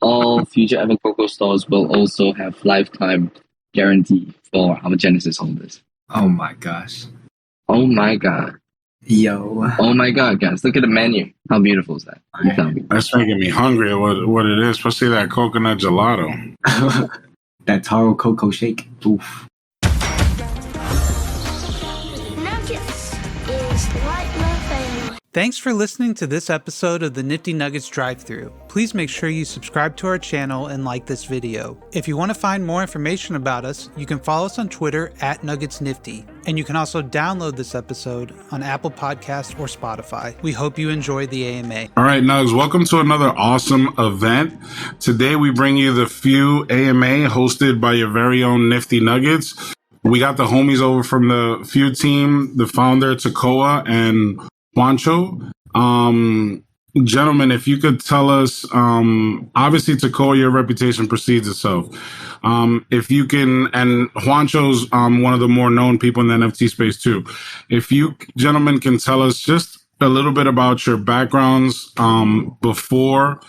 all future Evan Coco stores will also have lifetime guarantee for our Genesis holders. Oh my gosh. Oh my god. Yo. Oh my god, guys. Look at the menu. How beautiful is that? You tell me. That's making me hungry at what it is, especially that coconut gelato. That taro cocoa shake. Oof. Thanks for listening to this episode of the Nifty Nuggets Drive-Thru. Please make sure you subscribe to our channel and like this video. If you want to find more information about us, you can follow us on Twitter @NuggetsNifty. And you can also download this episode on Apple Podcasts or Spotify. We hope you enjoy the AMA. All right, Nugs, welcome to another awesome event. Today we bring you the Few AMA hosted by your very own Nifty Nuggets. We got the homies over from the Few team, the founder, Takoa, and Juancho. Gentlemen, if you could tell us, obviously, Takoa, your reputation precedes itself. If you can, and Juancho's one of the more known people in the NFT space too. If you gentlemen can tell us just a little bit about your backgrounds before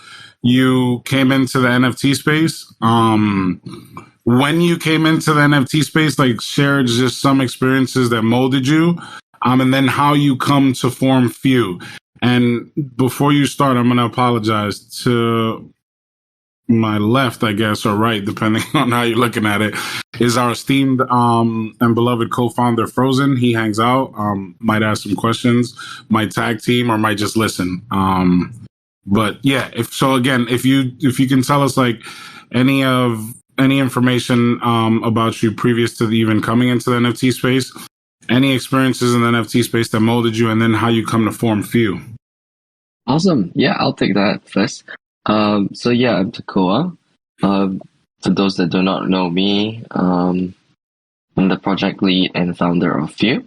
you came into the NFT space. When you came into the NFT space, like share just some experiences that molded you. And then how you come to form Few. And before you start, I'm going to apologize to my left, I guess, or right, depending on how you're looking at it, is our esteemed and beloved co-founder, Frozen. He hangs out, might ask some questions, might tag team, or might just listen. But yeah, if you can tell us like any information about you previous to even coming into the NFT space, any experiences in the NFT space that molded you, and then how you come to form Few. Awesome. Yeah, I'll take that first. So yeah, I'm Takoa. For those that do not know me, I'm the project lead and founder of Few.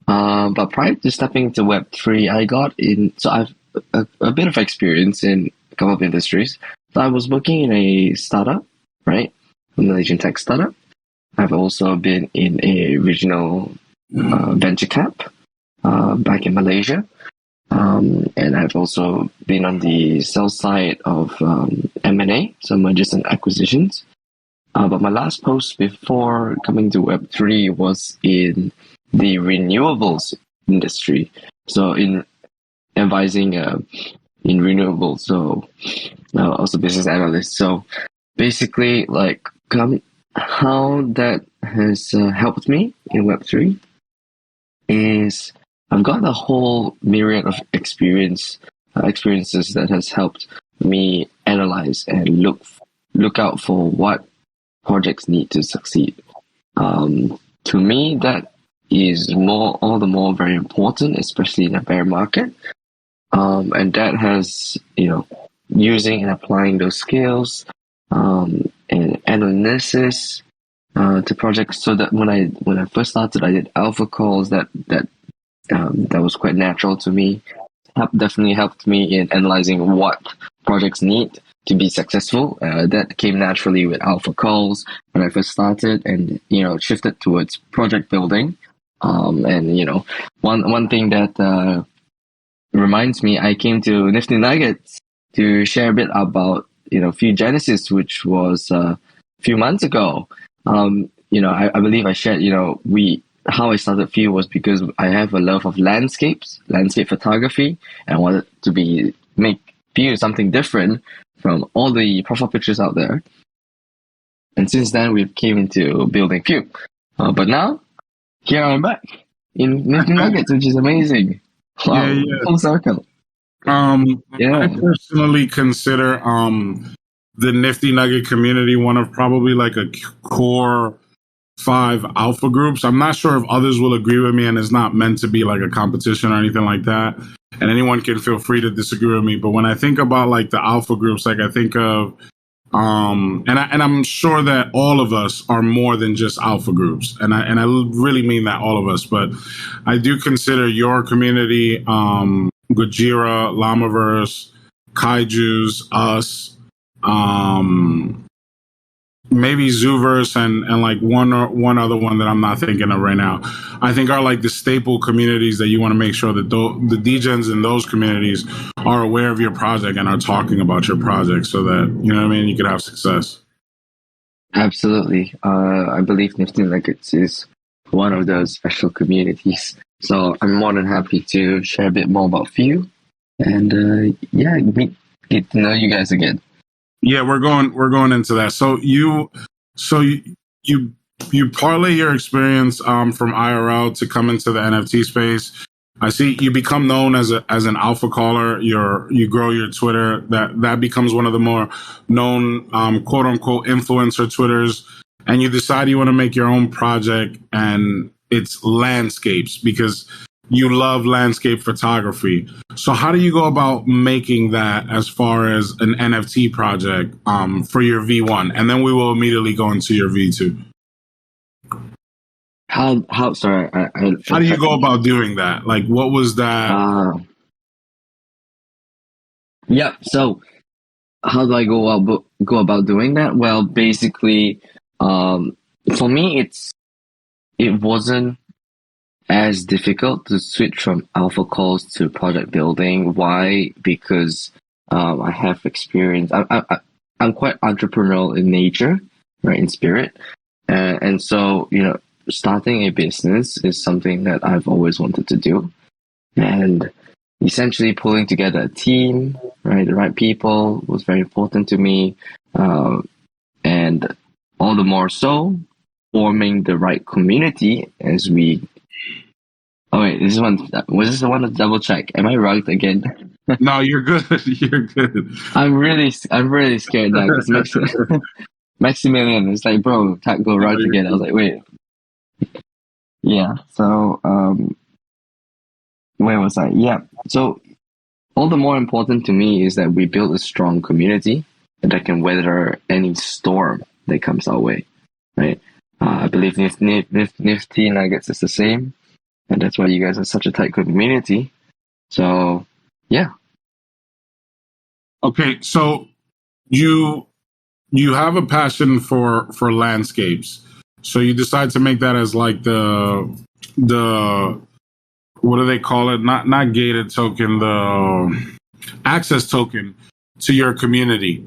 But prior to stepping into Web3, I've a bit of experience in a couple of industries. So I was working in a startup, right? A Malaysian tech startup. I've also been in a regional venture cap back in Malaysia. And I've also been on the sales side of M&A, so mergers and acquisitions. But my last post before coming to Web3 was in the renewables industry. So in advising in renewables, so also business analyst. So basically, like how that has helped me in Web3 is I've got a whole myriad of experiences that has helped me analyze and look out for what projects need to succeed. To me, that is all the more very important, especially in a bear market. And that has, using and applying those skills and analysis to projects, so that when I first started, I did alpha calls that was quite natural to me. Definitely helped me in analyzing what projects need to be successful. That came naturally with alpha calls when I first started, and shifted towards project building. And one thing that reminds me, I came to Nifty Nuggets to share a bit about Few Genesis, which was a few months ago. I believe I shared how I started Few was because I have a love of landscape photography, and I wanted to make Few something different from all the profile pictures out there. And since then, we came into building Few. But now, here I'm back in Nifty Nuggets, which is amazing. Wow, Yeah. full circle. I personally consider the Nifty Nugget community one of probably like a core 5 alpha groups. I'm not sure if others will agree with me, and it's not meant to be like a competition or anything like that. And anyone can feel free to disagree with me. But when I think about like the alpha groups, like I think of, and I'm sure that all of us are more than just alpha groups. And I really mean that, all of us. But I do consider your community, Gojira, Llamaverse, Kaijus, us, maybe Zooverse and like one other one that I'm not thinking of right now. I think are like the staple communities that you want to make sure that the degens in those communities are aware of your project and are talking about your project, so that, you know what I mean, you could have success. Absolutely. I believe Nifty Nuggets is one of those special communities. So I'm more than happy to share a bit more about you, and get to know you guys again. Yeah, we're going into that. So you parlay your experience from IRL to come into the NFT space. I see you become known as an alpha caller. You grow your Twitter. That becomes one of the more known quote unquote influencer Twitters. And you decide you want to make your own project, and it's landscapes because you love landscape photography. So how do you go about making that as far as an NFT project for your V1? And then we will immediately go into your V2. Sorry, how do you go about doing that? Like, what was that? Yeah. So how do I go about doing that? Well, basically, for me, it wasn't as difficult to switch from alpha calls to project building. Why? Because I have experience. I'm quite entrepreneurial in nature, right, in spirit, and so starting a business is something that I've always wanted to do, and essentially pulling together a team, right, the right people was very important to me, and all the more so forming the right community as we. Oh wait, this one was this the one to double check? Am I right again? No, you're good. You're good. I'm really scared now because Maximilian is like, bro, can't go right again. I was like, wait. Yeah. So where was I? Yeah. So all the more important to me is that we build a strong community that can weather any storm that comes our way, right? I believe Nifty Nuggets is the same, and that's why you guys are such a tight community. So yeah. Okay, so you have a passion for landscapes, so you decide to make that as like the what do they call it? Not gated token, the access token to your community.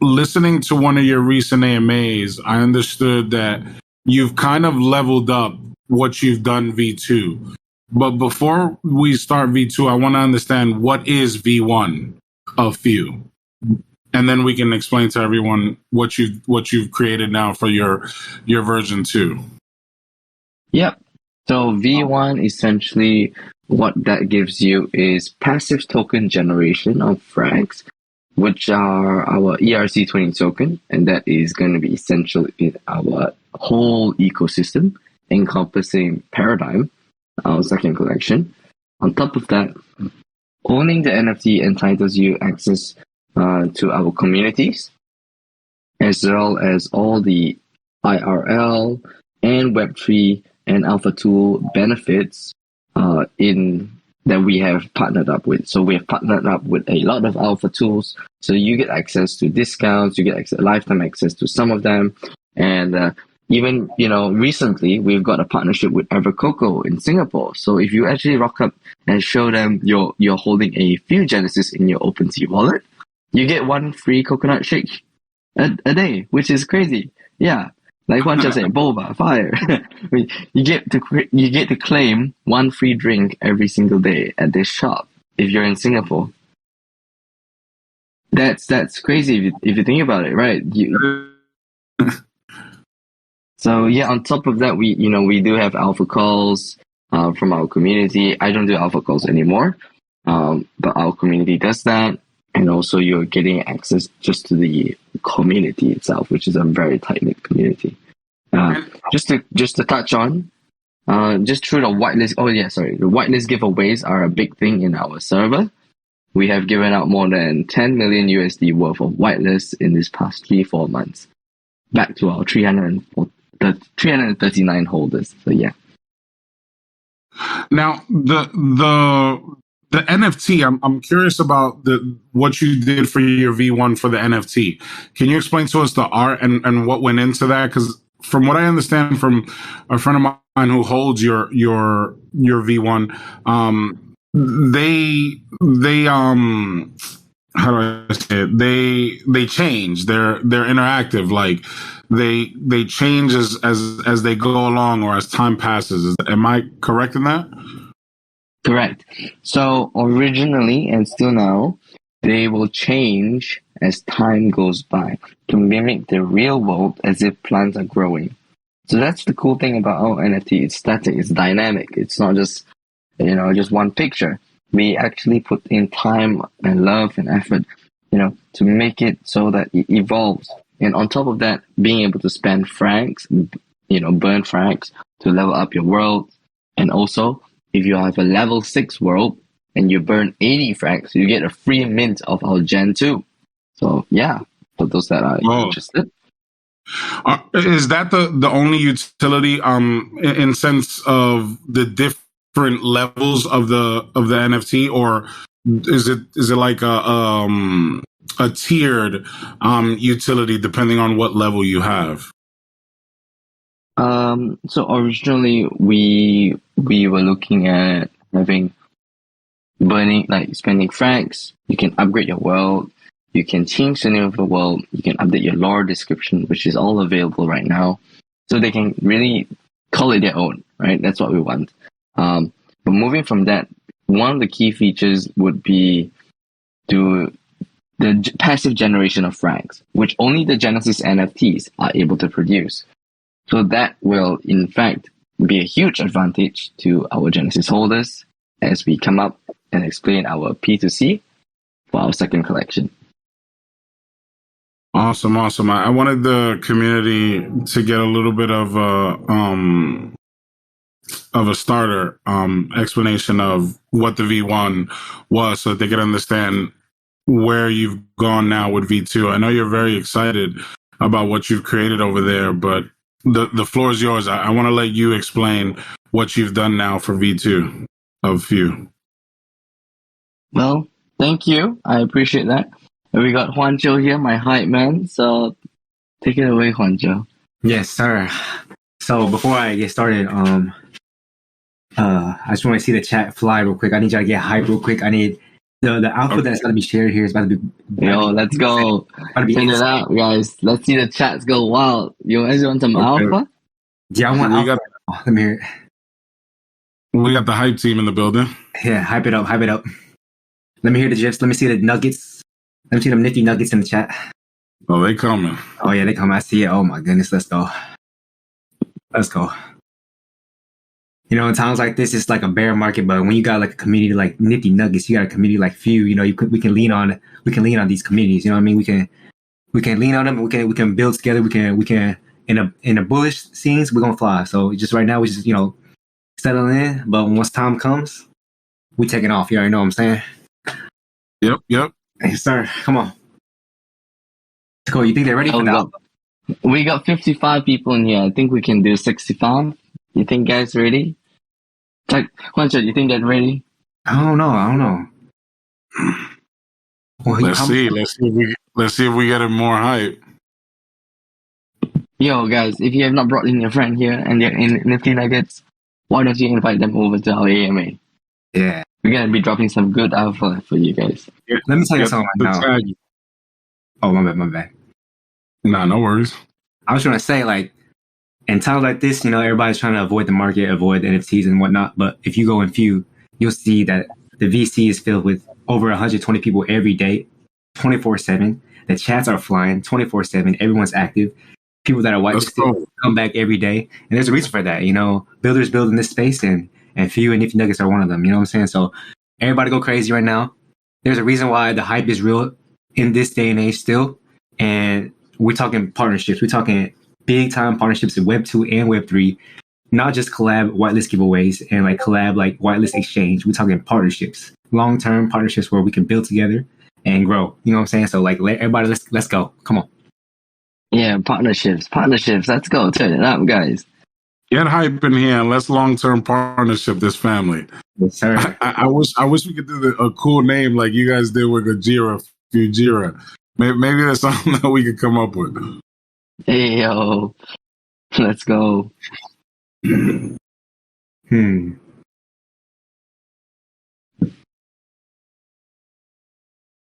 Listening to one of your recent AMAs, I understood that you've kind of leveled up what you've done V2. But before we start V2, I want to understand what is V1 of Few. And then we can explain to everyone what you've created now for your version 2. Yep. So V1 essentially what that gives you is passive token generation of frags, which are our ERC20 token, and that is going to be essential in our whole ecosystem, encompassing Paradigm, our second collection. On top of that, owning the NFT entitles you access to our communities, as well as all the IRL and Web3 and Alpha Tool benefits that we have partnered up with. So we have partnered up with a lot of Alpha Tools, so you get access to discounts, you get lifetime access to some of them, and even recently we've got a partnership with Evercocoa in Singapore. So if you actually rock up and show them you're holding a Few Genesis in your Opensea wallet, you get one free coconut shake a day, which is crazy. Yeah. Like one just said, boba, fire. you get to claim one free drink every single day at this shop if you're in Singapore. That's crazy if you think about it, right? So yeah, on top of that, we do have alpha calls from our community. I don't do alpha calls anymore, but our community does that, and also you're getting access just to the community itself, which is a very tight-knit community. Just to touch on, just through the whitelist. Oh yeah, sorry. The whitelist giveaways are a big thing in our server. We have given out more than 10 million USD worth of whitelists in this past 3-4 months, back to our 339 holders. So yeah. Now the NFT, I'm curious about what you did for your V1 for the NFT. Can you explain to us the art and what went into that? Because from what I understand from a friend of mine who holds your V1, they how do I say it? They change. They're interactive. Like they change as they go along or as time passes. Am I correct in that? Correct. So originally and still now, they will change as time goes by to mimic the real world as if plants are growing. So that's the cool thing about our NFT. It's static, it's dynamic. It's not just, just one picture. We actually put in time and love and effort, to make it so that it evolves. And on top of that, being able to spend francs, burn francs to level up your world. And also, if you have a level 6 world and you burn 80 francs, you get a free mint of our Gen 2. So yeah, for those that are interested. Is that the only utility in sense of the different levels of the NFT, or is it like a tiered utility depending on what level you have? So originally we were looking at having spending francs. You can upgrade your world. You can change the name of the world. You can update your lore description, which is all available right now. So they can really call it their own, right? That's what we want. But moving from that, one of the key features would be the passive generation of francs, which only the Genesis NFTs are able to produce. So that will, in fact, be a huge advantage to our Genesis holders as we come up and explain our P2C for our second collection. Awesome. I wanted the community to get a little bit of a starter explanation of what the V1 was, so that they could understand where you've gone now with V2. I know you're very excited about what you've created over there, but the floor is yours. I want to let you explain what you've done now for V2 of Few. Well, thank you. I appreciate that. And we got Juancho here, my hype man. So take it away, Juancho. Yes, sir. So before I get started, I just want to see the chat fly real quick. I need y'all to get hype real quick. I need the alpha that's going to be shared here is about to be. Let's go. Send it out, guys. Let's see the chats go wild. You guys want some alpha? Yeah, I want alpha. Let me hear it. We got the hype team in the building. Yeah, hype it up. Let me hear the gifs. Let me see the nuggets. Let me see them nifty nuggets in the chat. Oh, they coming. Oh, yeah, they come. I see it. Oh, my goodness. Let's go. In times like this, it's like a bear market, but when you got like a community like Nifty Nuggets, you got a community like Few, we can lean on these communities. You know what I mean? We can lean on them. We can build together. We can in a bullish scenes, we're gonna fly. So just right now, we just settling in. But once time comes, we taking off. You already know what I'm saying? Yep. Hey, sir, come on. Cool. You think they're ready for that? We got 55 people in here. I think we can do 65. You think guys ready? Juancho, you think they're ready? I don't know. Well, Let's see if we get it more hype. Yo, guys, if you have not brought in your friend here and they're in Nifty Nuggets, why don't you invite them over to our AMA? Yeah. We're going to be dropping some good alpha for you guys. Let me tell you something right now. Oh, my bad. Nah, no worries. I was trying to say, in times like this, everybody's trying to avoid the market, avoid the NFTs and whatnot. But if you go in Few, you'll see that the VC is filled with over 120 people every day, 24/7. The chats are flying 24/7. Everyone's active. People that are whitelisted come back every day. And there's a reason for that. Builders build in this space and Few and Nifty Nuggets are one of them. You know what I'm saying? So everybody go crazy right now. There's a reason why the hype is real in this day and age still. And we're talking partnerships. We're talking big time partnerships in Web 2 and Web 3, not just collab whitelist giveaways and collab whitelist exchange. We're talking partnerships, long-term partnerships where we can build together and grow. You know what I'm saying? So everybody, let's go. Come on. Yeah, partnerships. Let's go. Turn it up, guys. Get hype in here and let's long-term partnership this family. Yes, sir. I wish we could do a cool name like you guys did with Gojira, Fujira. Maybe that's something that we could come up with. Hey, yo. Let's go.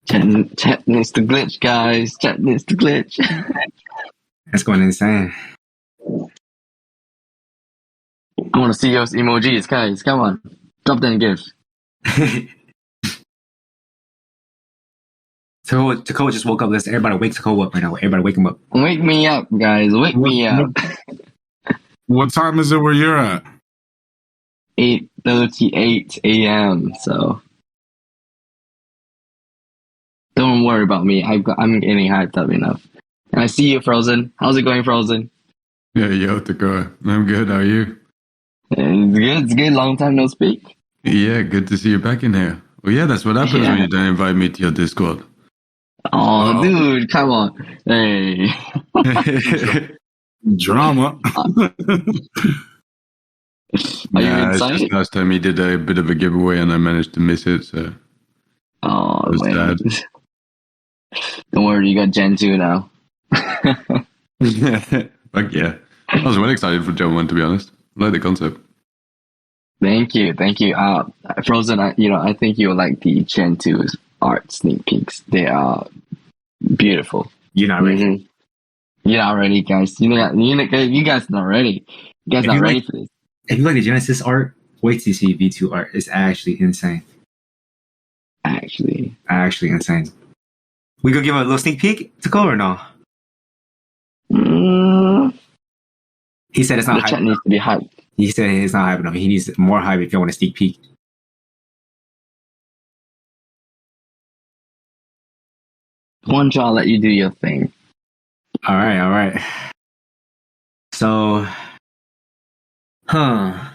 Chat needs to glitch, guys. Chat needs to glitch. That's going insane. I want to see those emojis, guys. Come on. Drop them gifts. Takoa just woke up. Let's everybody wake Takoa up right now. Everybody wake him up. Wake me up, guys. Wake me up. What time is it where you're at? 8:38 a.m. So don't worry about me. I'm getting hyped up enough. And I see you, Frozen. How's it going, Frozen? Yeah, yo, Takoa. I'm good. How are you? It's good. It's good. Long time no speak. Yeah, good to see you back in here. Well, yeah, that's what happens when you don't invite me to your Discord. Oh, dude, come on. Hey. Drama. Are you Yeah, it's excited? just last time he did a bit of a giveaway and I managed to miss it, so Oh, it was man. sad. Don't worry, you got Gen 2 now. Fuck yeah. I was really excited for Gen 1, to be honest. I like the concept. Thank you. Frozen, I think you'll like the Gen 2's art sneak peeks. They are beautiful. You're not ready. Mhm. You're not ready, guys. You guys not ready. You guys If not you ready like- for this. If you like the Genesis art, wait till you see V2 art. It's actually insane. Actually, Insane. We gonna give him a little sneak peek to go or no? He said it's the not chat hype. needs to be hyped. He said it's not hype enough. He needs more hype if you want a sneak peek. One jaw, let you do your thing. All right. So, where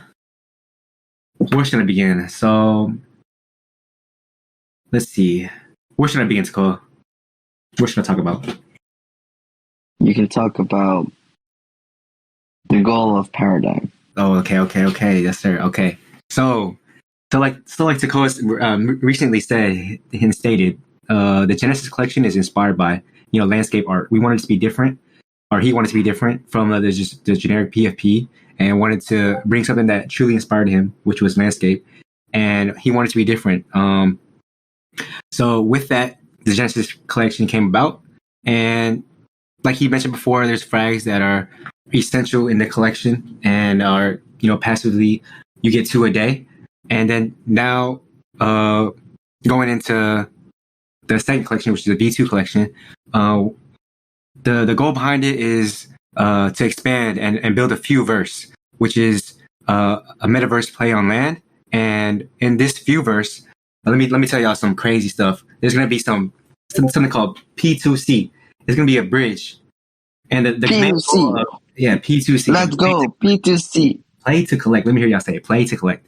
should I begin? So, let's see. Where should I begin, Takoa? What should I talk about? You can talk about the goal of paradigm. Oh, okay. Yes, sir. Okay. So like Takoa recently said and stated, the Genesis collection is inspired by landscape art. We wanted to be different, or he wanted to be different from the generic PFP, and wanted to bring something that truly inspired him, which was landscape, and he wanted to be different. So with that, the Genesis collection came about, and like he mentioned before, there's frags that are essential in the collection and are passively you get 2 a day, and then now going into the second collection, which is the V2 collection, the goal behind it is to expand and build a Fuverse, which is a metaverse play on land. And in this Fuverse, let me tell y'all some crazy stuff. There's gonna be something called P2C. There's gonna be a bridge, and the P2C. P2C. Let's go. P2C. Play to collect. Let me hear y'all say it. Play to collect.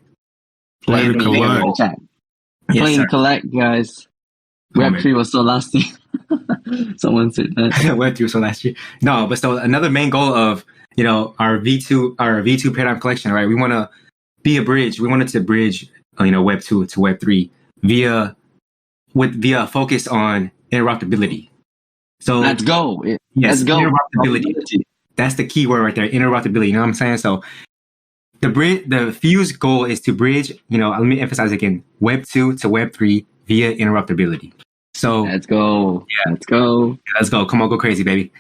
Play to Let me hear collect. the chat. Yes, Play sir. to collect, guys. Come on, Web3 was so last year. Someone said that. Went through so last year. No, but so another main goal of our V2 paradigm collection, right? We want to be a bridge. We wanted to bridge Web 2 to Web 3 via a focus on interoperability. So Let's go. yes, Let's go. interoperability. That's the key word right there. Interoperability. You know what I'm saying? So the Fuse goal is to bridge. Let me emphasize again: Web 2 to Web 3 via interoperability. So Let's go. Yeah. Let's go. let's go. Come on, go crazy, baby.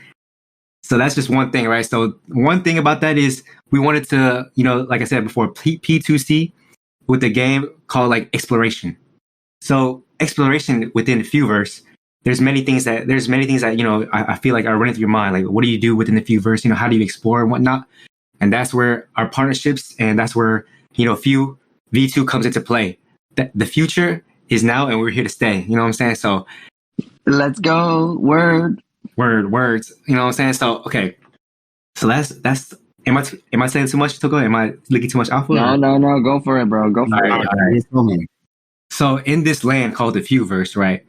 So that's just one thing, right? So one thing about that is we wanted to, like I said before, P2C with a game called like exploration. So exploration within Fuverse, there's many things that I feel like are running through your mind. Like, what do you do within the Fuverse? How do you explore and whatnot? And that's where our partnerships and that's where V2 comes into play. The future is now, and we're here to stay. You know what I'm saying? So Let's go. Words. You know what I'm saying? So okay. So that's am I saying too much, Toko? Am I leaking too much alpha? No. Go for it, bro. Go for it. All right. So in this land called the Fuverse, right?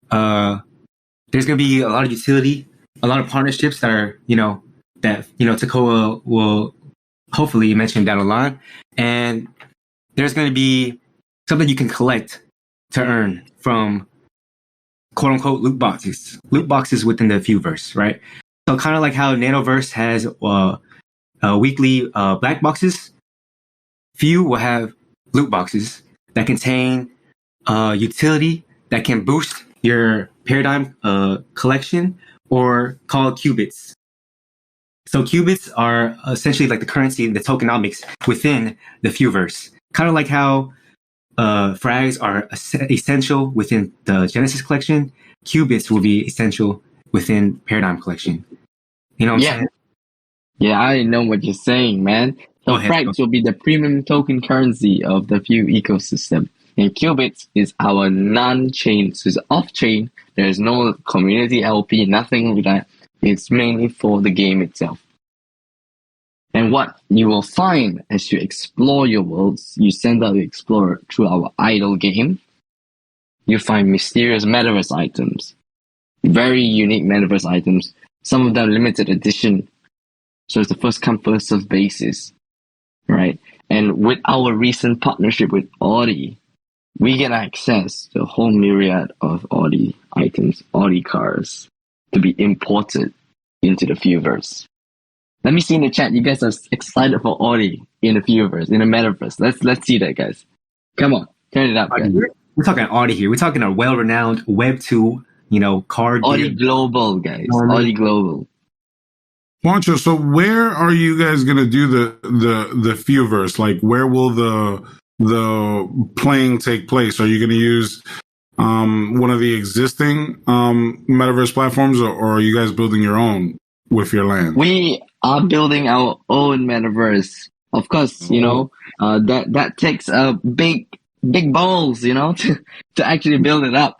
There's gonna be a lot of utility, a lot of partnerships that are, Takoa will hopefully mentioned down the line. And there's going to be something you can collect to earn from quote unquote loot boxes within the Viewverse, right? So kind of like how Nanoverse has weekly black boxes, View will have loot boxes that contain utility that can boost your paradigm collection, or called qubits. So qubits are essentially like the currency, the tokenomics within the Viewverse. Kind of like how frags are essential within the Genesis collection, qubits will be essential within Paradigm collection. You know what I'm saying? Yeah, I know what you're saying, man. So frags will be the premium token currency of the View ecosystem. And qubits is our non-chain, so it's off-chain. There's no community LP, nothing like that. It's mainly for the game itself. And what you will find as you explore your worlds, you send out the explorer through our idle game, you find mysterious metaverse items. Very unique metaverse items. Some of them limited edition. So it's the first come, first served basis. Right? And with our recent partnership with Audi, we get access to a whole myriad of Audi items, Audi cars, to be imported into the Viewverse. Let me see in the chat. You guys are excited for Audi in the Viewverse, in the metaverse. Let's see that, guys. Come on, turn it up, guys. We're talking Audi here. We're talking a well-renowned Web 2, car. Audi Global, guys. Audi Global. Juancho, so where are you guys gonna do the Viewverse? Like, where will the playing take place? Are you gonna use one of the existing metaverse platforms, or are you guys building your own with your land? We are building our own metaverse. Of course, that takes big balls, to actually build it up.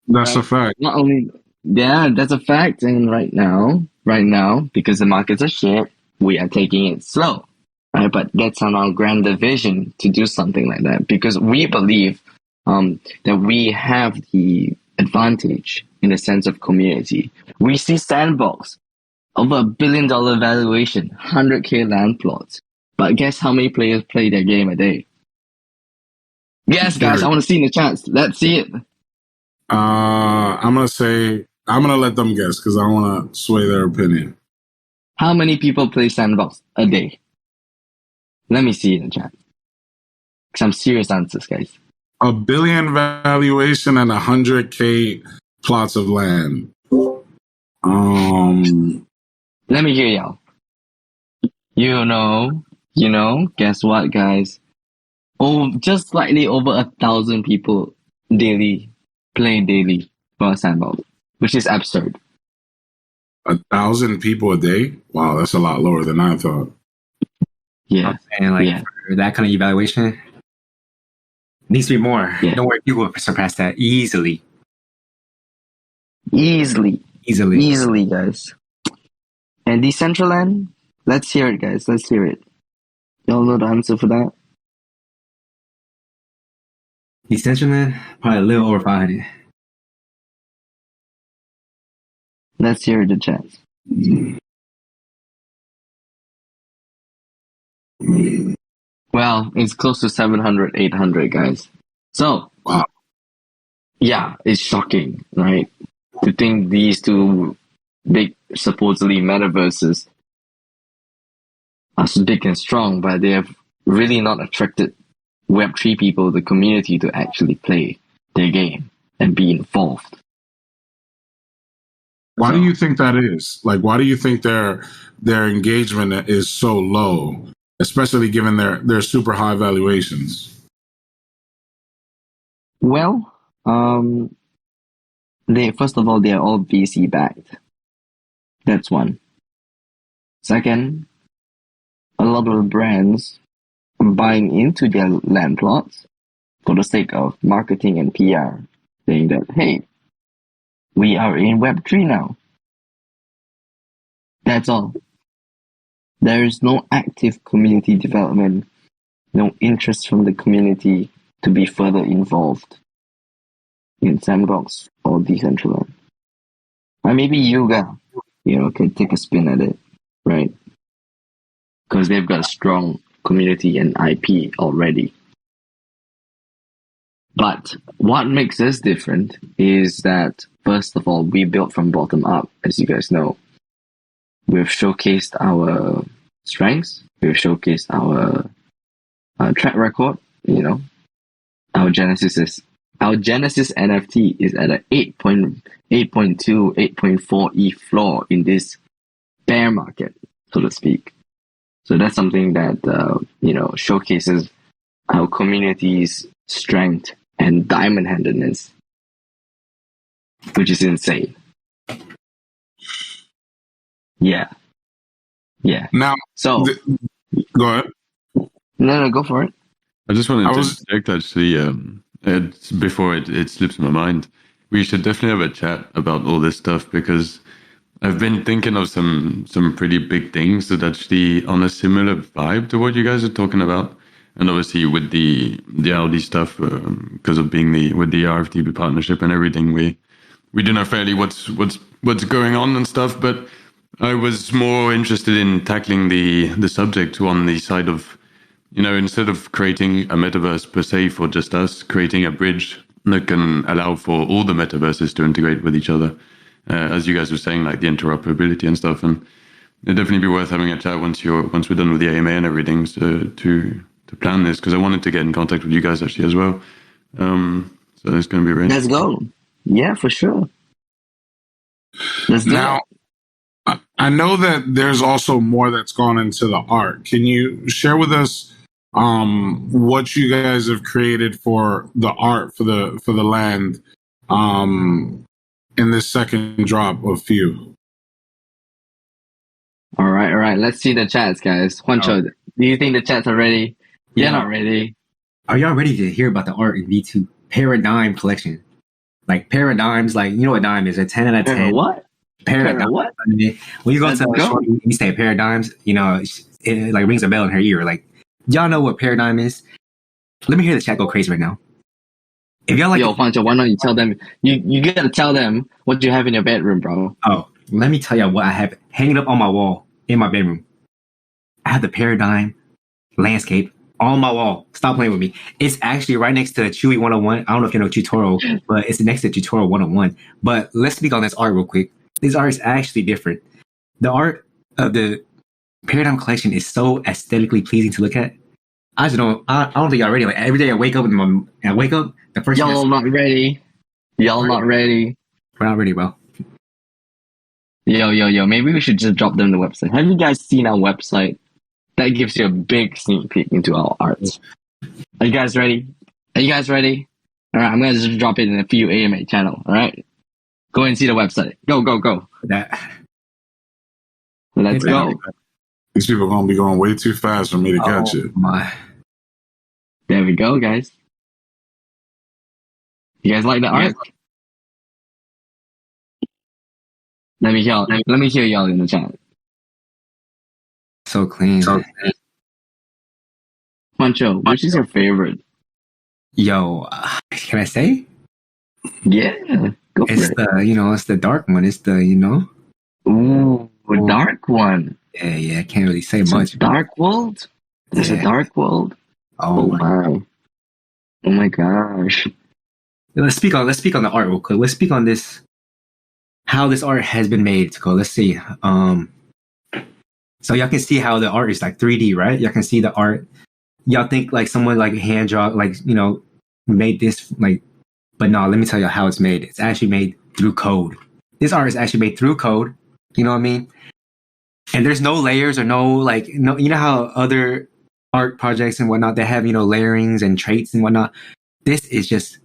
That's a fact. Not only, that's a fact. And right now, because the markets are shit, we are taking it slow. Right? But that's on our grander vision to do something like that, because we believe that we have the advantage in the sense of community. We see Sandbox over $1 billion valuation, 100K land plots. But guess how many players play their game a day? Yes, guys, I want to see in the chat. Let's see it. I'm gonna let them guess because I want to sway their opinion. How many people play Sandbox a day? Let me see in the chat. Some serious answers, guys. $1 billion valuation and 100K plots of land. Let me hear y'all. Guess what, guys? Just slightly over 1,000 people play daily for Sandbox, which is absurd. 1,000 people a day? Wow, that's a lot lower than I thought. Yeah, and for that kind of evaluation, needs to be more. Yeah. Don't worry, people will surpass that easily. Easily, guys. And Decentraland? Let's hear it, guys. Let's hear it. Y'all know the answer for that? Decentraland, probably a little over 500. Let's hear the chat. Well, it's close to 700, 800, guys. So, wow. Yeah, it's shocking, right? To think these two big, supposedly metaverses are so big and strong, but they have really not attracted Web3 people, the community, to actually play their game and be involved. Why do you think that is? Like, why do you think their engagement is so low, especially given their super high valuations? Well, first of all, they are all VC backed. That's one. Second, a lot of brands are buying into their land plots for the sake of marketing and PR, saying that, hey, we are in Web3 now. That's all. There is no active community development, no interest from the community to be further involved in Sandbox or Decentraland. Or maybe Yuga, can take a spin at it, right? because they've got a strong community and IP already. But what makes us different is that, first of all, we built from bottom up, as you guys know. We've showcased our strengths. We've showcased our track record. You know, our Genesis NFT is at a 8.2, 8.4 ETH floor in this bear market, so to speak. So that's something that showcases our community's strength and diamond-handedness, which is insane. Yeah. Now, So go ahead. No, go for it. I just wanted to interject actually, before it slips my mind. We should definitely have a chat about all this stuff, because I've been thinking of some pretty big things that actually on a similar vibe to what you guys are talking about. And obviously with the Audi stuff, because of being with the RFTB partnership and everything, we do know fairly what's going on and stuff. But I was more interested in tackling the subject on the side of, instead of creating a metaverse per se for just us, creating a bridge that can allow for all the metaverses to integrate with each other, as you guys were saying, like the interoperability and stuff. And it'd definitely be worth having a chat once we're done with the AMA and everything, to plan this, because I wanted to get in contact with you guys actually as well. So it's going to be great. Let's go. Yeah, for sure. Let's do Now, I know that there's also more that's gone into the art. Can you share with us what you guys have created for the art for the land in this second drop of Few? All right. Let's see the chats, guys. Juancho, do you think the chats are ready? You're not ready. Are y'all ready to hear about the art in V2 Paradigm collection? Like Paradigms, like, you know what dime is? A 10 out of 10. What? Paradigm. What? When you go to a short, you say Paradigms, it like rings a bell in her ear. Like, y'all know what Paradigm is? Let me hear the chat go crazy right now. If y'all like, Yo, Juancho, why don't you tell them? You gotta tell them what you have in your bedroom, bro. Oh, let me tell you what I have hanging up on my wall in my bedroom. I have the Paradigm landscape on my wall. Stop playing with me. It's actually right next to Chewy 101. I don't know if you know Tutorial, but it's next to Tutorial 101. But let's speak on this art real quick. This art is actually different. The art of the Paradigm collection is so aesthetically pleasing to look at. I don't think y'all ready. Like every day I wake up the first Y'all not ready. Y'all not ready. We're not ready, bro. Yo. Maybe we should just drop them the website. Have you guys seen our website? That gives you a big sneak peek into our arts. Are you guys ready? All right, I'm going to just drop it in a few AMA channel. All right? Go and see the website. Go. Let's go. These people are going to be going way too fast for me to catch it. My. There we go, guys. You guys like the art? Let me hear y'all in the chat. So clean. Pancho, which is your favorite? Yo, can I say? Yeah, go for it's it. It's the dark one. It's the, Ooh, dark one. Yeah, I can't really say It's much. A dark world? There's a dark world? Oh wow. Oh my gosh. Let's speak on the art real quick. Let's speak on this, how this art has been made. Let's see. So y'all can see how the art is like 3D, right? Y'all can see the art. Y'all think like someone like hand draw, like, made this, like, but no, let me tell you how it's made. It's actually made through code. This art is actually made through code. You know what I mean? And there's no layers or no, you know how other art projects and whatnot, they have, layerings and traits and whatnot. This is just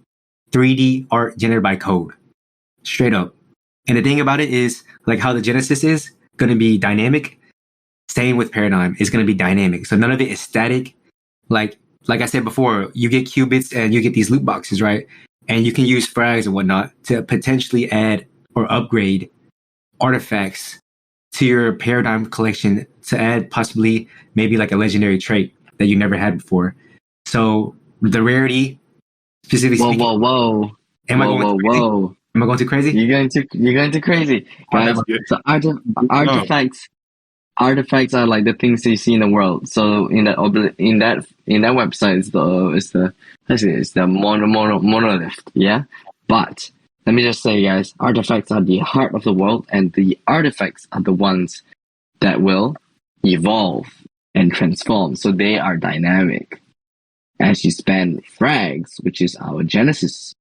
3D art generated by code. Straight up. And the thing about it is, like, how the Genesis is going to be dynamic. Same with Paradigm. It's going to be dynamic. So none of it is static. Like I said before, you get qubits and you get these loot boxes, right? And you can use frags and whatnot to potentially add or upgrade artifacts to your Paradigm collection to add possibly maybe like a legendary trait that you never had before. So the rarity, specifically speaking. Whoa. Am I going too crazy? You're going too crazy. Guys, so artifacts artifacts are like the things you see in the world. So in that website, it's the monolith. Yeah, but let me just say, guys, artifacts are the heart of the world, and the artifacts are the ones that will evolve and transform. So they are dynamic. As you spend frags, which is our Genesis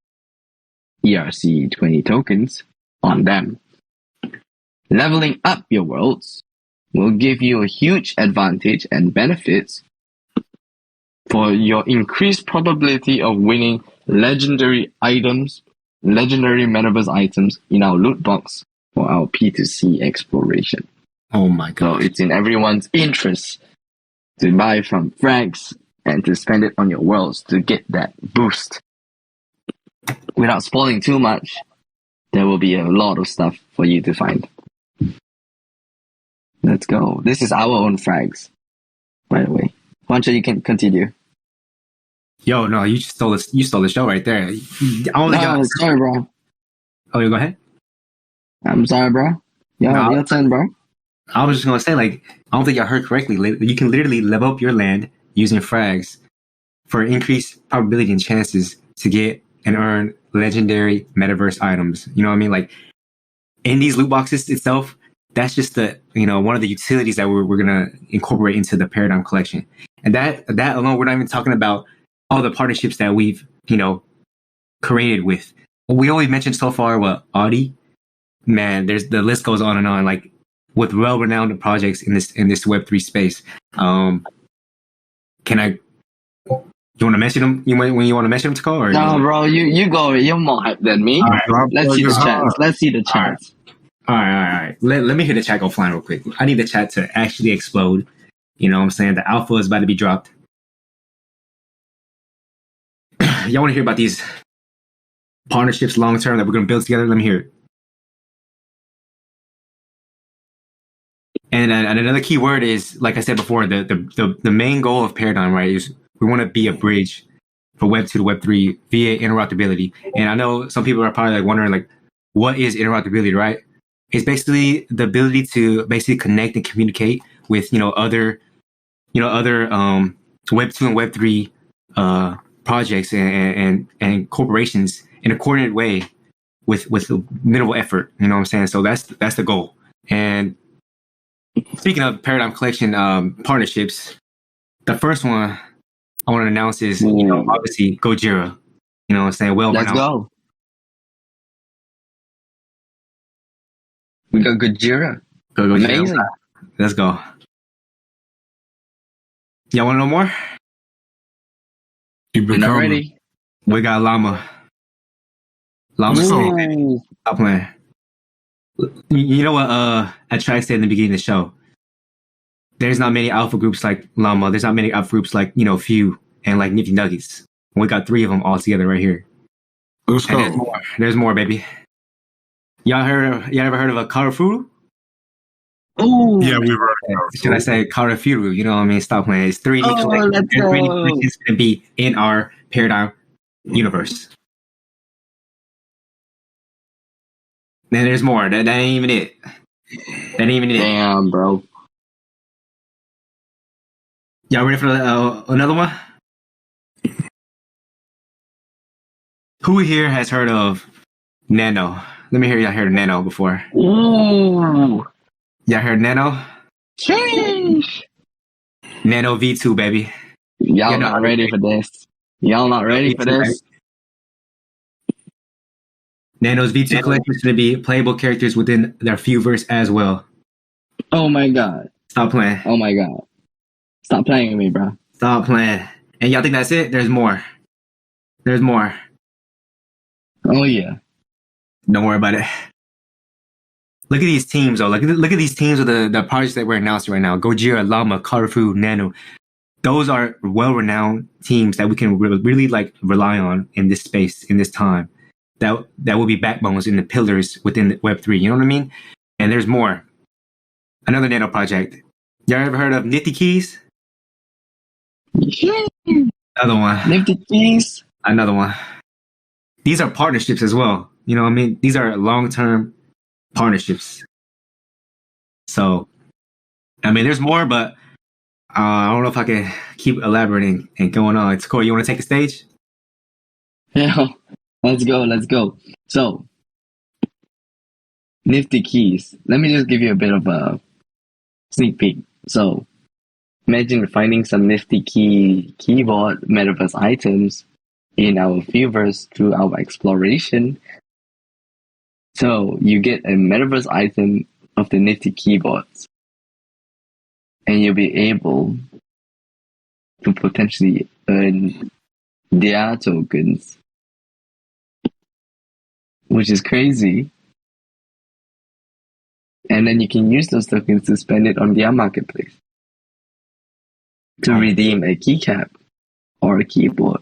ERC20 tokens, on them, leveling up your worlds will give you a huge advantage and benefits for your increased probability of winning legendary metaverse items in our loot box for our P2C exploration. Oh my god. So it's in everyone's interest to buy from frags and to spend it on your worlds to get that boost. Without spoiling too much, there will be a lot of stuff for you to find. Let's go. This is our own frags, by the way. Juancho, you can continue. Yo, no, you stole the show right there. Sorry, bro. Oh, you go ahead. I'm sorry, bro. Your turn, bro. I was just gonna say, like, I don't think y'all heard correctly. You can literally level up your land using frags for increased probability and chances to get and earn legendary metaverse items. You know what I mean? Like, in these loot boxes itself, that's just one of the utilities that we're gonna incorporate into the Paradigm collection. And that alone, we're not even talking about all the partnerships that we've created with. We only mentioned so far what Audi. Man, the list goes on and on. Like, with well-renowned projects in this Web3 space. You want to mention them? When you want to mention them, Taco? Or no, bro, you go. You're more hyped than me. Right, Let's see the chats. Let's see the chats. All right. Let me hear the chat go flying real quick. I need the chat to actually explode. You know what I'm saying? The alpha is about to be dropped. Y'all want to hear about these partnerships long term that we're going to build together? Let me hear it. And another key word is, like I said before, the main goal of Paradigm, right, is we want to be a bridge for Web 2 to Web 3 via interoperability. And I know some people are probably like wondering, like, what is interoperability, right? It's basically the ability to basically connect and communicate with other Web 2 and Web 3 projects and corporations in a coordinated way with minimal effort. You know what I'm saying? So that's the goal. And speaking of Paradigm Collection partnerships, the first one I want to announce is obviously Gojira. You know what I'm saying? Well, let's go. We got Gojira. Amazing. Let's go. Y'all want to know more? Keep it not ready. We got Llama. Stop playing. You know what I tried to say in the beginning of the show? There's not many alpha groups like Llama. There's not many alpha groups like, Few and like Nifty Nuggets. We got 3 of them all together right here. Let's go. There's more, baby. Y'all ever heard of a Karafuru? Oh, yeah, we've heard of Karafuru. Should I say Karafuru? You know what I mean? Stop playing. It's 3D collections. There's 3D collections going to be in our Paradigm universe. Then there's more. That ain't even it. Damn, bro. Y'all ready for another one? Who here has heard of Nano? Let me hear y'all heard of Nano before. Ooh. Y'all heard Nano? Sheesh. Nano V2, baby. Y'all not ready for this. Y'all not ready for this. Nano's V2 collection is going to be playable characters within their Fewverse as well. Oh my god. Stop playing. Oh my god. Stop playing with me, bro. Stop playing. And y'all think that's it? There's more. Oh yeah. Don't worry about it. Look at these teams, though. Look at these teams of the projects that we're announcing right now. Gojira, Llama, Karafuru, Nano. Those are well-renowned teams that we can really rely on in this space, in this time. That will be backbones and the pillars within Web3. You know what I mean? And there's more. Another Nano project. Y'all ever heard of Nifty Keys? Yeah. Another one. Nifty Keys. Another one. These are partnerships as well. You know what I mean? These are long-term partnerships. So I mean, there's more, but I don't know if I can keep elaborating and going on. It's cool. You want to take the stage? Yeah, let's go. So, Nifty keys. Let me just give you a bit of a sneak peek. So, imagine finding some Nifty keyboard metaverse items in our Viewverse through our exploration. So, you get a metaverse item of the Nifty keyboards, and you'll be able to potentially earn their tokens, which is crazy. And then you can use those tokens to spend it on their marketplace to redeem a keycap or a keyboard.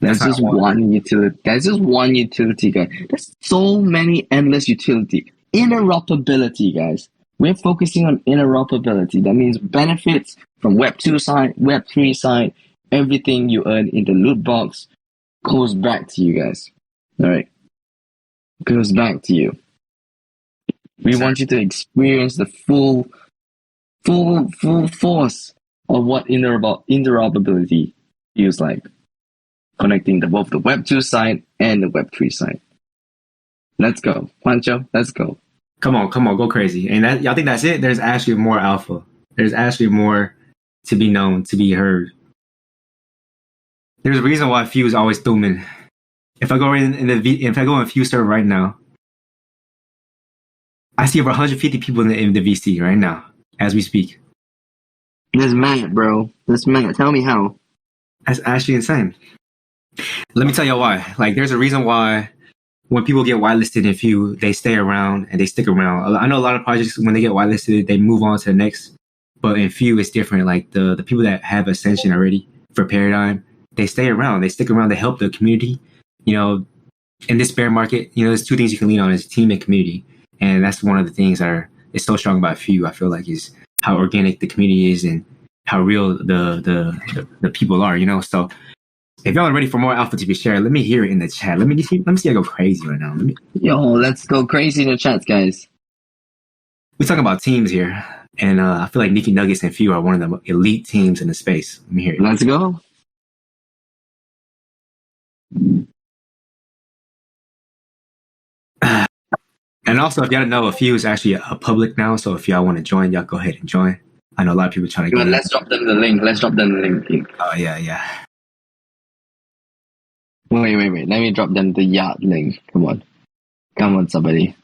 That's just one utility. That's just one utility, guys. There's so many endless utility. Interoperability, guys. We're focusing on interoperability. That means benefits from Web 2 side, Web 3 side, everything you earn in the loot box goes back to you guys. All right. Goes back to you. We want you to experience the full force of what interoperability feels like, connecting both the Web 2 side and the Web 3 side. Let's go, Juancho. Let's go. Come on, go crazy. And that, y'all think that's it? There's actually more alpha. There's actually more to be known, to be heard. There's a reason why Few is always booming. If I go if I go in Few server right now, I see over 150 people in the VC right now as we speak. That's mad, bro. That's mad. Tell me how. That's actually insane. Let me tell you why. Like, there's a reason why when people get whitelisted in Few, they stay around and they stick around. I know a lot of projects, when they get whitelisted, they move on to the next. But in Few, it's different. Like, the people that have Ascension already for Paradigm, they stay around. They stick around. They help the community. You know, in this bear market, you know, there's two things you can lean on: is team and community. And that's one of the things that is so strong about Few, I feel like, is how organic the community is and how real the people are, you know? So if y'all are ready for more alpha to be shared, let me hear it in the chat. Let me see I go crazy right now. Yo, let's go crazy in the chats, guys. We're talking about teams here. And I feel like Nifty Nuggets and Few are one of the elite teams in the space. Let me hear it. Let's go. And also, if y'all don't know, Few is actually a public now. So if y'all want to join, y'all go ahead and join. I know a lot of people trying to get Let's drop them the link. Oh, yeah. Wait. Let me drop them the yacht link. Come on, somebody.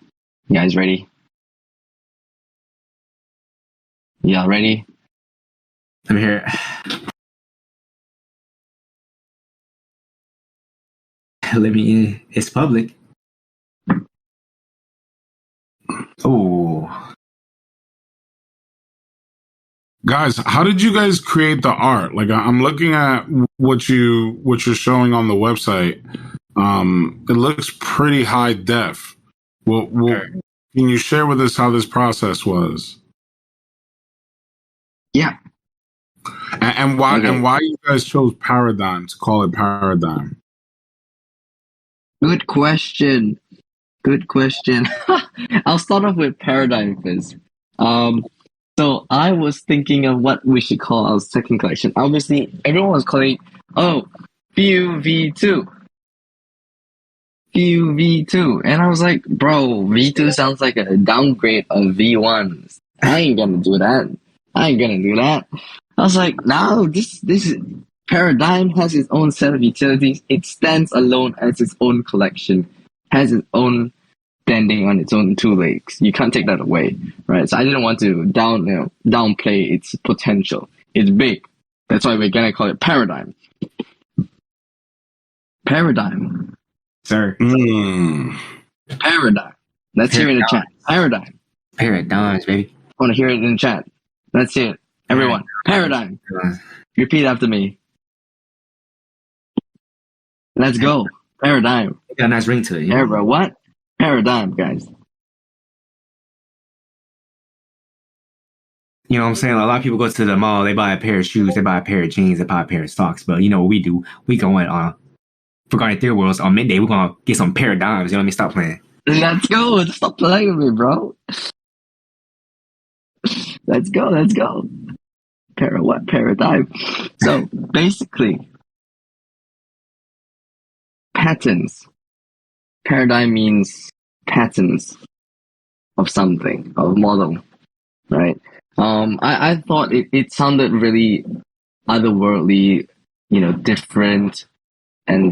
You guys ready? Yeah, ready? Let me hear it. Let me in. It's public. Oh. Guys, how did you guys create the art? Like, I'm looking at what you're showing on the website. It looks pretty high def. Well, can you share with us how this process was? Yeah. And why you guys chose Paradigm to call it Paradigm? Good question. I'll start off with Paradigm first. So I was thinking of what we should call our second collection. Obviously, everyone was calling, Few V2. And I was like, bro, V2 sounds like a downgrade of V1. I ain't gonna do that. I was like, no, this is Paradigm has its own set of utilities. It stands alone as its own collection, has its own standing on its own two legs. You can't take that away, right? So I didn't want to downplay its potential. It's big. That's why we're gonna call it Paradigm. Paradigm. Sir. Paradigm. Let's hear it in the chat. Paradigm. Paradigms, baby. I want to hear it in the chat. Let's hear it. Everyone. Paradigm. Repeat after me. Let's go. Paradigm. Got a nice ring to it. Yeah, bro. What? Paradigm, guys. You know what I'm saying? A lot of people go to the mall, they buy a pair of shoes, they buy a pair of jeans, they buy a pair of socks. But you know what we do? We go on Forgotten Ethereal Worlds on midday, we're going to get some Paradigms. You know what I mean? Stop playing. Let's go. Stop playing with me, bro. Let's go. Paradigm. So basically, patterns. Paradigm means patterns of something, of model, right? I thought it sounded really otherworldly, different, and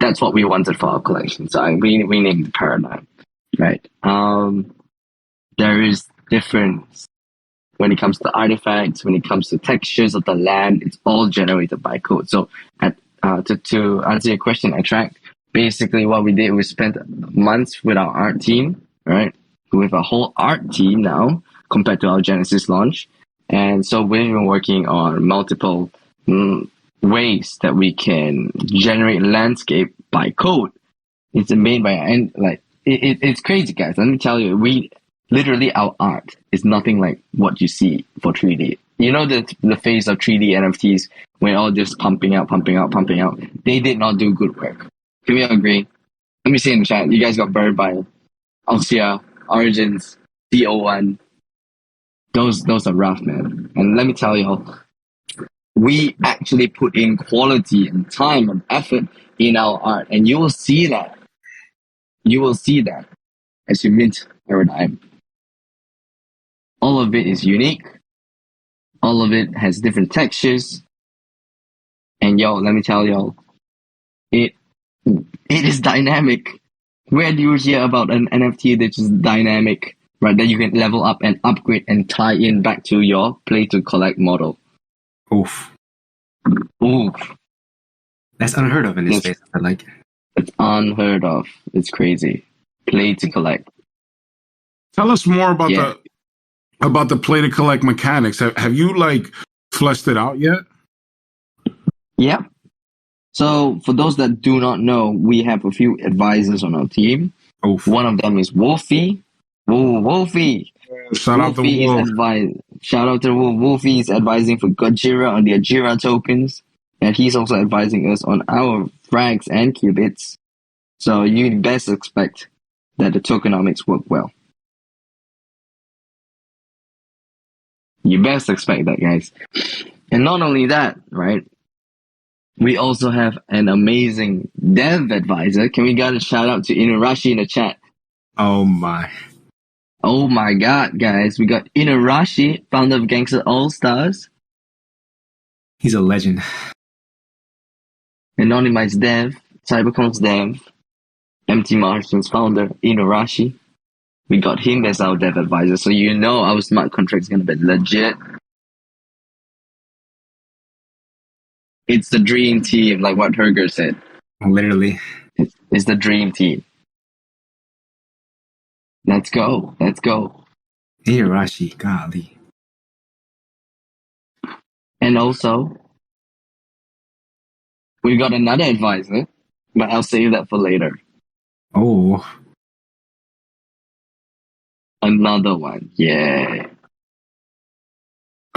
that's what we wanted for our collection. So we named the Paradigm, right? There is difference when it comes to artifacts, when it comes to textures of the land. It's all generated by code. So to answer your question, Attract, basically what we did, we spent months with our art team, right? With a whole art team now compared to our Genesis launch. And so we've been working on multiple ways that we can generate landscape by code. It's made by, and like, it's crazy, guys. Let me tell you, literally our art is nothing like what you see for 3D. You know the phase of 3D NFTs when all just pumping out. They did not do good work. Can we agree? Let me see in the chat. You guys got burned by Opensea, Origins, CO1. Those are rough, man. And let me tell y'all, we actually put in quality and time and effort in our art, and you will see that. You will see that as you mint Paradigm. All of it is unique. All of it has different textures. And let me tell y'all, it is dynamic. Where do you hear about an NFT that is dynamic, right? That you can level up and upgrade and tie in back to your play to collect model. Oof. That's unheard of in this space. I like it. It's unheard of. It's crazy. Play to collect. Tell us more about the play to collect mechanics. Have you fleshed it out yet? Yeah. So for those that do not know, we have a few advisors on our team. Oof. One of them is Wolfie. Wolfie. Shout out to Wolf. Shout out to Wolf. Wolfie is advising for Gojira on the Ajira tokens. And he's also advising us on our frags and qubits. So you best expect that the tokenomics work well. You best expect that, guys. And not only that, right? We also have an amazing dev advisor. Can we get a shout out to Inurashi in the chat? Oh my God, guys. We got Inurashi, founder of Gangster All Stars. He's a legend. Anonymized dev, Cybercon's dev, Empty Martians founder, Inurashi. We got him as our dev advisor, so our smart contract is going to be legit. It's the dream team, like what Herger said. Literally. It's the dream team. Let's go. Hirashi, golly. And also, we got another advisor, but I'll save that for later. Oh. Another one. Yeah.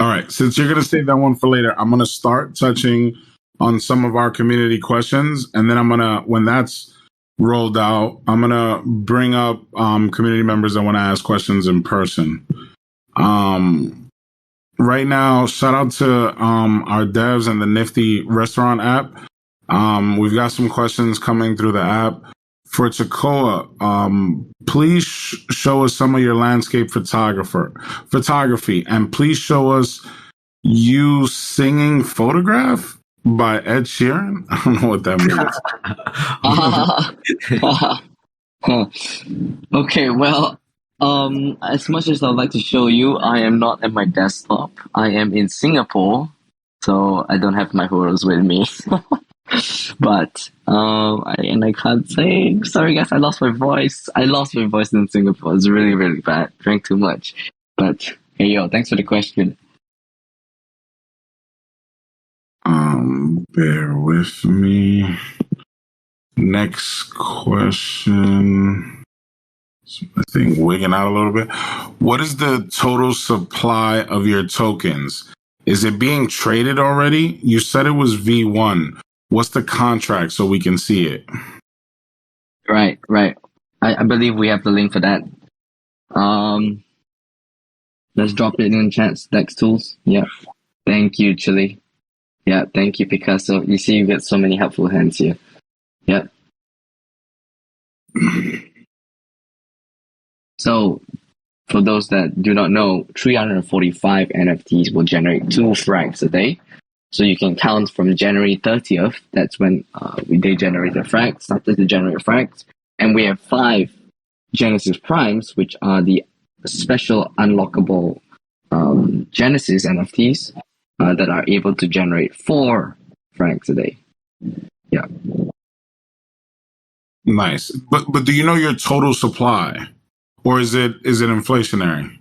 All right. Since you're going to save that one for later, I'm going to start touching on some of our community questions. And then when that's rolled out, I'm going to bring up community members that want to ask questions in person. Right now, shout out to our devs and the Nifty restaurant app. We've got some questions coming through the app. For Chakoa, please show us some of your landscape photography, and please show us you singing Photograph by Ed Sheeran. I don't know what that means. Okay, well, as much as I'd like to show you, I am not at my desktop. I am in Singapore, so I don't have my photos with me. But I can't sing. Sorry, guys, I lost my voice. In Singapore. It's really, really bad. Drank too much. But hey, thanks for the question. Bear with me. Next question. I think wigging out a little bit. What is the total supply of your tokens? Is it being traded already? You said it was V1. What's the contract so we can see it? Right. I believe we have the link for that. Let's drop it in chat. Stacks tools. Yeah. Thank you, Chili. Yeah. Thank you, Picasso. You see, you get so many helpful hands here. Yeah. So, for those that do not know, 345 NFTs will generate 2 frags a day. So you can count from January 30th. That's when they generated frags, started to generate frags. And we have 5 Genesis Primes, which are the special unlockable Genesis NFTs that are able to generate 4 frags a day. Yeah. Nice. But do you know your total supply? Or is it inflationary?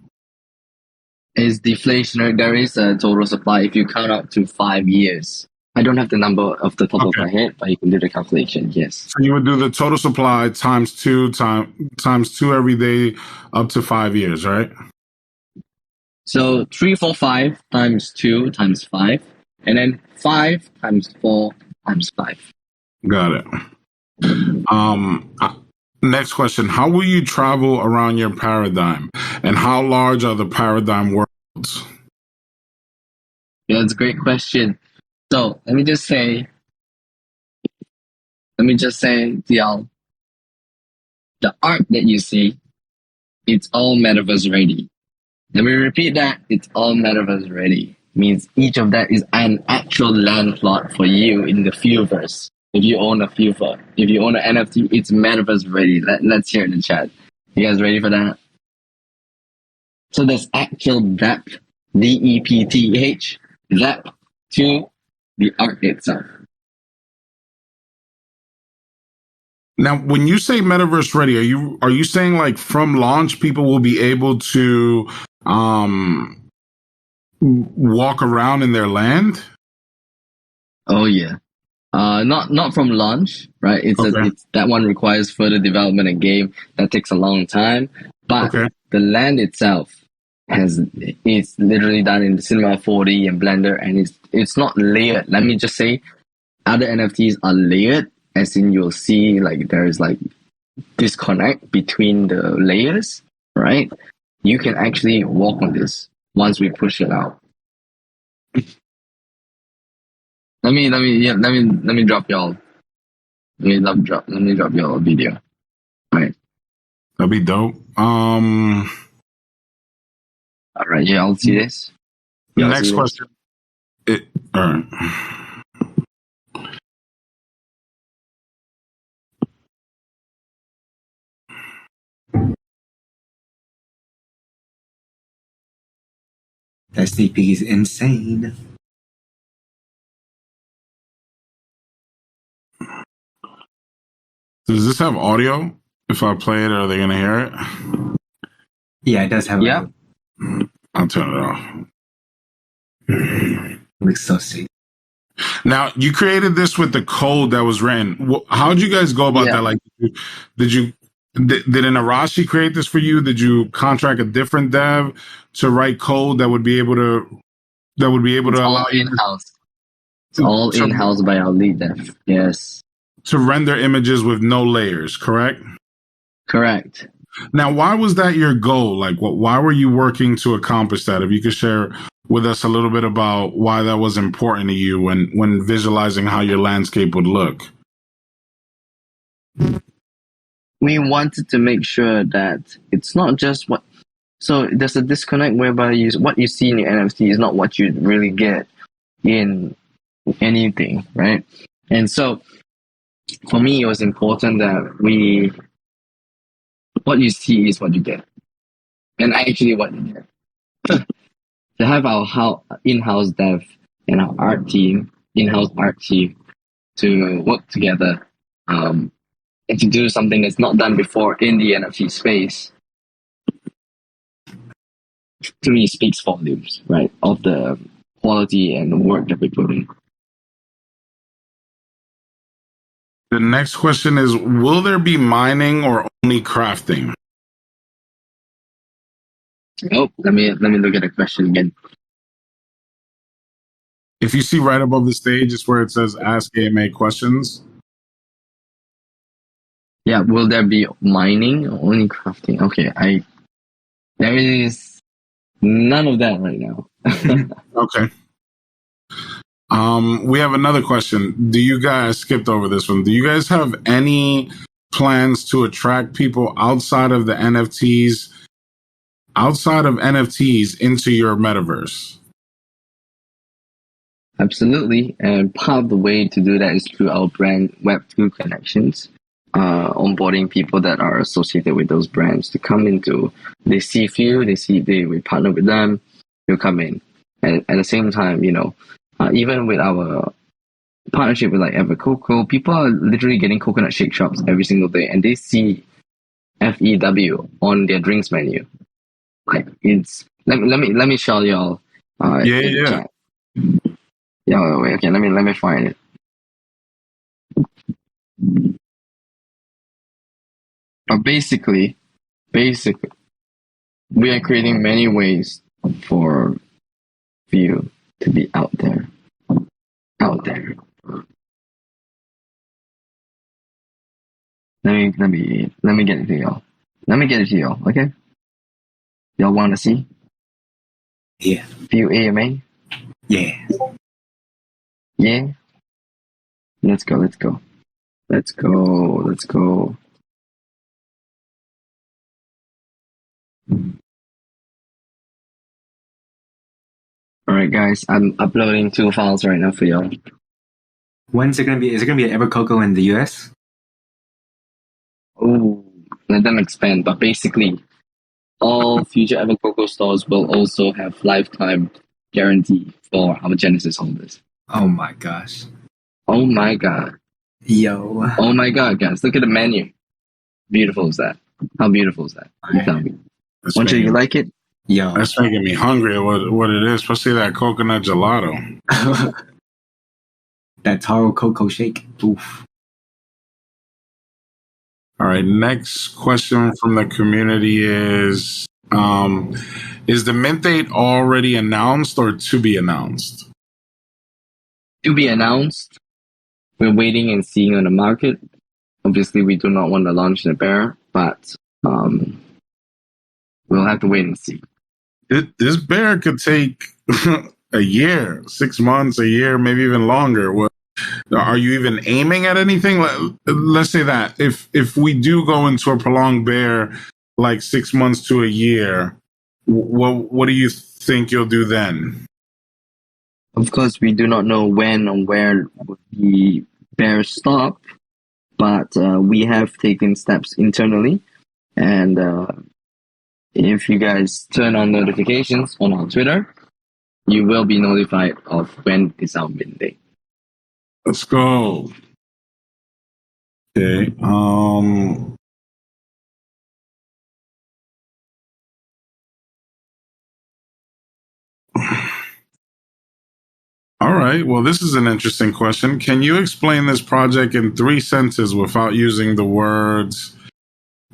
Is deflationary. There is a total supply if you count up to 5 years. I don't have the number off the top of my head, but you can do the calculation. Yes. So you would do the total supply times 2 every day up to 5 years, right? So 345 times 2 times 5, and then 5 times 4 times 5. Got it. Next question. How will you travel around your paradigm? And how large are the paradigm worlds? Yeah, that's a great question. So let me just say, DL, the art that you see, it's all metaverse ready. Let me repeat that. It's all metaverse ready. Means each of that is an actual land plot for you in the Fieldverse. If you own a Fielver, if you own an NFT, it's metaverse ready. Let's hear in the chat. You guys ready for that? So there's actual depth, DEPTH, depth to the art itself. Now, when you say metaverse ready, are you saying like from launch people will be able to walk around in their land? Oh yeah. Not from launch, right? It's that one requires further development and game that takes a long time. But the land itself it's literally done in Cinema 4D and Blender, and it's not layered. Let me just say, other NFTs are layered, as in you'll see like there is like disconnect between the layers, right? You can actually walk on this once we push it out. Let me drop y'all. Let me drop y'all a video. All right. That'd be dope. All right. Yeah, I'll see this. Next question. All right. SDP is insane. Does this have audio? If I play it, are they going to hear it? Yeah, it does have audio. I'll turn it off. Looks so sick. Now, you created this with the code that was written. How did you guys go about that? Like, did an Arashi create this for you? Did you contract a different dev to write code that would be able to allow you in-house? It's all in-house by our lead dev. Yes. To render images with no layers, correct? Correct. Now, why was that your goal? Like, why were you working to accomplish that? If you could share with us a little bit about why that was important to you when visualizing how your landscape would look. We wanted to make sure that it's not just what. So there's a disconnect whereby what you see in your NFT is not what you really get in anything, right? And so for me, it was important that what you see is what you get, and actually what you get. To have our in-house dev and our in-house art team, to work together and to do something that's not done before in the NFT space, to me speaks volumes, right, of the quality and the work that we put in. The next question is, will there be mining or only crafting? Oh, let me look at the question again. If you see right above the stage, it's where it says ask AMA questions. Yeah, will there be mining or only crafting? Okay, there is None of that right now. Okay. We have another question. Do you guys skipped over this one? Do you guys have any plans to attract people outside of NFTs into your metaverse? Absolutely. And part of the way to do that is through our brand Web2 connections, onboarding people that are associated with those brands to come into. They see Few, we partner with them, they'll come in. And at the same time, even with our partnership with like Evercocoa, people are literally getting coconut shake shops every single day, and they see FEW on their drinks menu. Like it's let me show y'all. Yeah. Chat. Yeah, wait, okay, let me find it. But basically, we are creating many ways for you to be out there. Let me get it to y'all. Okay? Y'all want to see? Yeah. Few AMA? Yeah. Yeah. Let's go. Alright guys, I'm uploading 2 files right now for y'all. When's it gonna be? Is it gonna be at Evercocoa in the US? Oh, let them expand. But basically, all future Evercocoa stores will also have lifetime guarantee for our Genesis holders. Oh my gosh. Oh my god. Yo. Oh my god, guys. Look at the menu. Beautiful is that? How beautiful is that? You tell me. Once you like it? Yo. That's making me hungry at what it is, especially that coconut gelato. That taro cocoa shake. Oof. All right, next question from the community is the mint date already announced or to be announced? To be announced. We're waiting and seeing on the market. Obviously, we do not want to launch the bear, but we'll have to wait and see. This bear could take a year, 6 months, a year, maybe even longer. Are you even aiming at anything? Let's say that if we do go into a prolonged bear, like 6 months to a year, what do you think you'll do then? Of course, we do not know when or where the bear stop, but we have taken steps internally, and if you guys turn on notifications on our Twitter, you will be notified of when is our mint day. Let's go. Okay. All right. Well, this is an interesting question. Can you explain this project in 3 sentences without using the words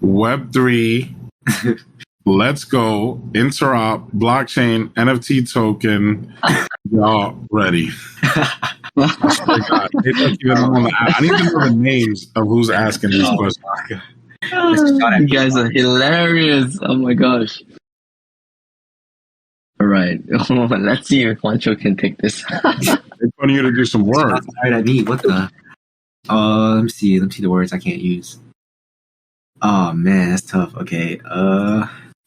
Web3, let's go, interop, blockchain, NFT token? Y'all ready? I need to know the names of who's asking these questions. You guys are hilarious. Oh my gosh. All right. Let's see if Juancho can take this. They want you to do some work. Sorry, at me. What the? Let me see the words I can't use. Oh man, that's tough. Okay.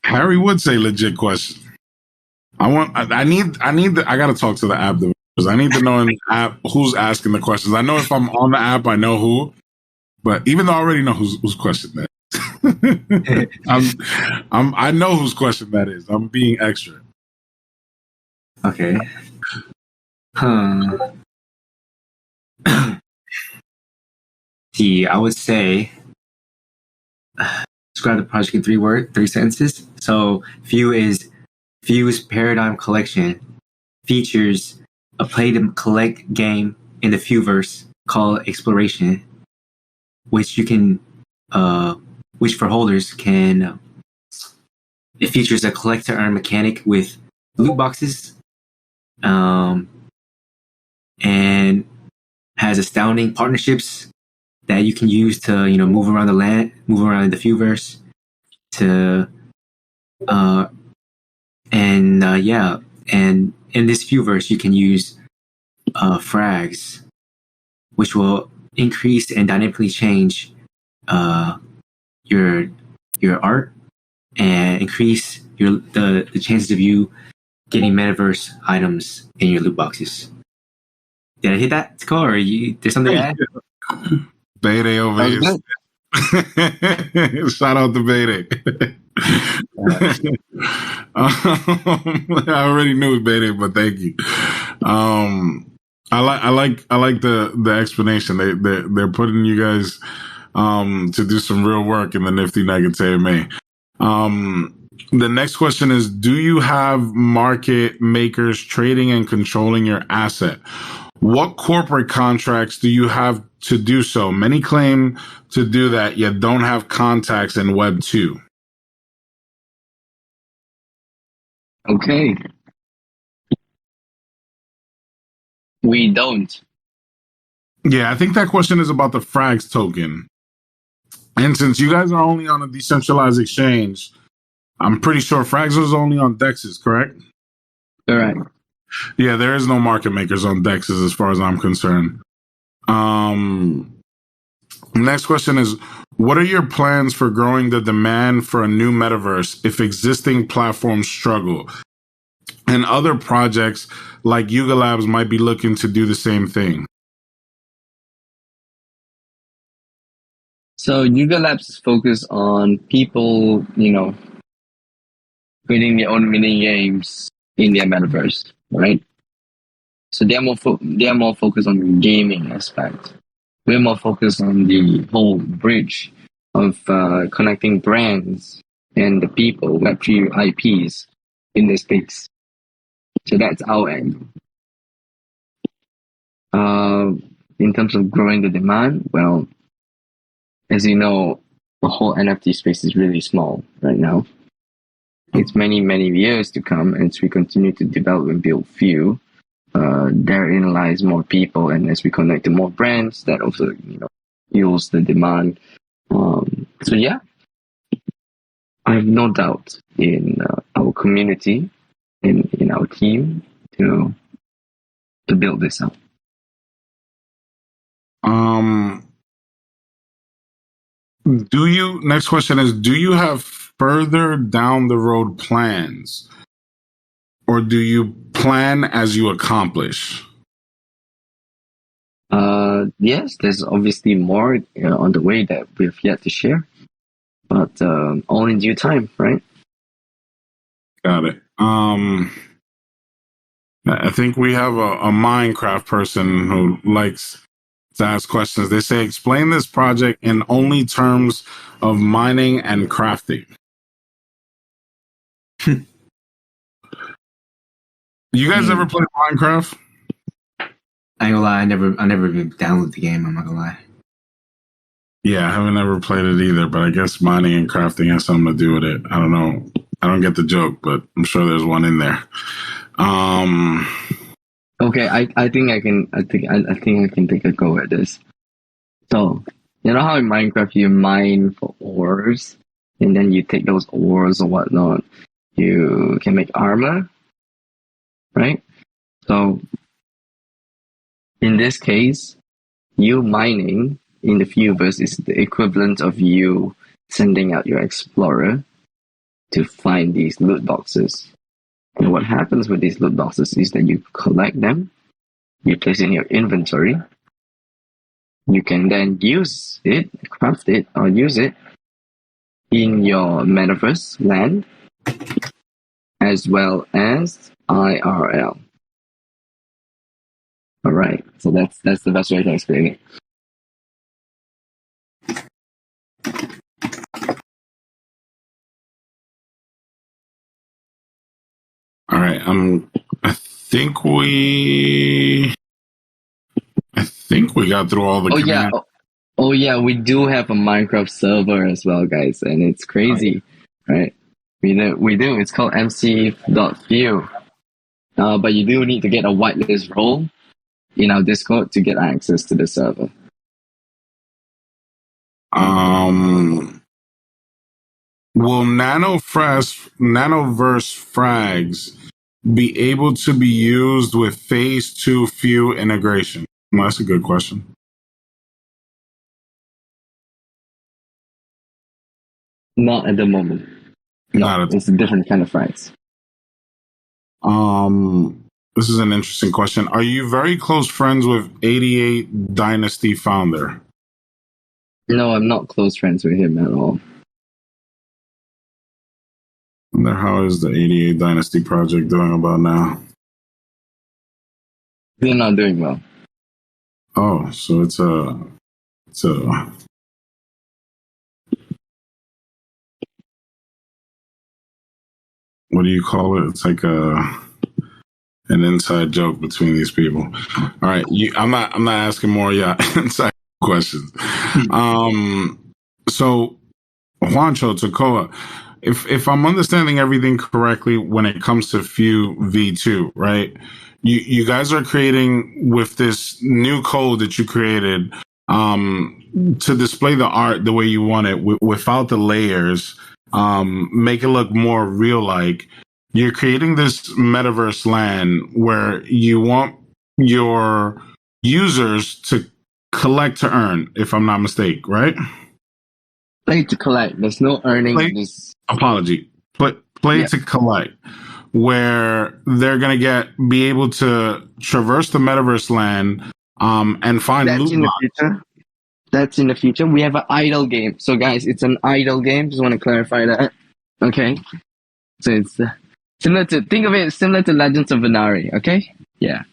Harry would say legit question. I gotta talk to the app developers. I need to know in the app who's asking the questions. I know if I'm on the app, I know who, but even though I already know whose question that is. I know whose question that is. I'm being extra. Okay. See, I would say describe the project in 3 sentences. So Few's Paradigm Collection features a play to collect game in the Fewverse called Exploration, which for holders can. It features a collect to earn mechanic with loot boxes, and has astounding partnerships that you can use to move around the Fewverse to And and in this viewverse, you can use frags, which will increase and dynamically change your art and increase the chances of you getting metaverse items in your loot boxes. Did I hit that, Cole, or there's something to add? Bede over here. Shout out to Bede. I already knew Bede, but thank you. I like the explanation. They're putting you guys to do some real work in the Nifty Nuggets AMA. The next question is, do you have market makers trading and controlling your asset? What corporate contracts do you have to do so? Many claim to do that, yet don't have contacts in Web 2. Okay. We don't. Yeah, I think that question is about the Frags token. And since you guys are only on a decentralized exchange, I'm pretty sure Frags was only on DEXs, correct? Correct. Yeah, there is no market makers on DEXs as far as I'm concerned. Next question is, what are your plans for growing the demand for a new metaverse if existing platforms struggle? And other projects like Yuga Labs might be looking to do the same thing. So Yuga Labs is focused on people, creating their own mini games in their metaverse, right? So they are more focused on the gaming aspect. We're more focused on the whole bridge of connecting brands and the people, Web3 IPs in this space. So that's our end. In terms of growing the demand, well, as you know, the whole NFT space is really small right now. It's many, many years to come as we continue to develop and build few. Therein lies more people, and as we connect to more brands, that also fuels the demand. So yeah, I have no doubt in our community, in our team to build this up. Next question is, do you have further down the road plans, or do you plan as you accomplish? Yes, there's obviously more on the way that we have yet to share, but all in due time, right? Got it. I think we have a Minecraft person who likes to ask questions. They say, explain this project in only terms of mining and crafting. You guys ever play Minecraft? I ain't gonna lie, I never even downloaded the game, I'm not gonna lie. Yeah, I haven't ever played it either, but I guess mining and crafting has something to do with it. I don't know. I don't get the joke, but I'm sure there's one in there. Okay, I think I can take a go at this. So, you know how in Minecraft you mine for ores, and then you take those ores or whatnot, you can make armor, right? So, in this case, you mining in the Viewverse is the equivalent of you sending out your explorer to find these loot boxes. And what happens with these loot boxes is that you collect them, you place it in your inventory, you can then use it, craft it, or use it in your metaverse land, as well as IRL. All right, so that's the best way to explain it. All right, I think we got through all the commands. Oh yeah, we do have a Minecraft server as well, guys, and it's crazy, right? We do. It's called mc.view. But you do need to get a whitelist role in our Discord to get access to the server. will Nanoverse frags be able to be used with phase 2 Few integration? Well, that's a good question. Not at the moment. No, it's a different kind of frags. This is an interesting question. Are you very close friends with 88 Dynasty founder? No, I'm not close friends with him at all. I wonder how is the 88 Dynasty project doing about now? They're not doing well. Oh, so it's a what do you call it? It's like an inside joke between these people. All right, I'm not asking more inside questions. So Juancho, Takoa, if I'm understanding everything correctly when it comes to Few V2, right? You guys are creating with this new code that you created to display the art the way you want it without the layers, make it look more real like. You're creating this metaverse land where you want your users to collect to earn, if I'm not mistaken, right? Play to collect. There's no earning. Play to collect, where they're gonna be able to traverse the metaverse land and find That's loot in the boxes. future. That's in the future. We have an idle game. So guys, it's an idle game. Just want to clarify that. Okay. So it's think of it similar to Legends of Venari. Okay. Yeah.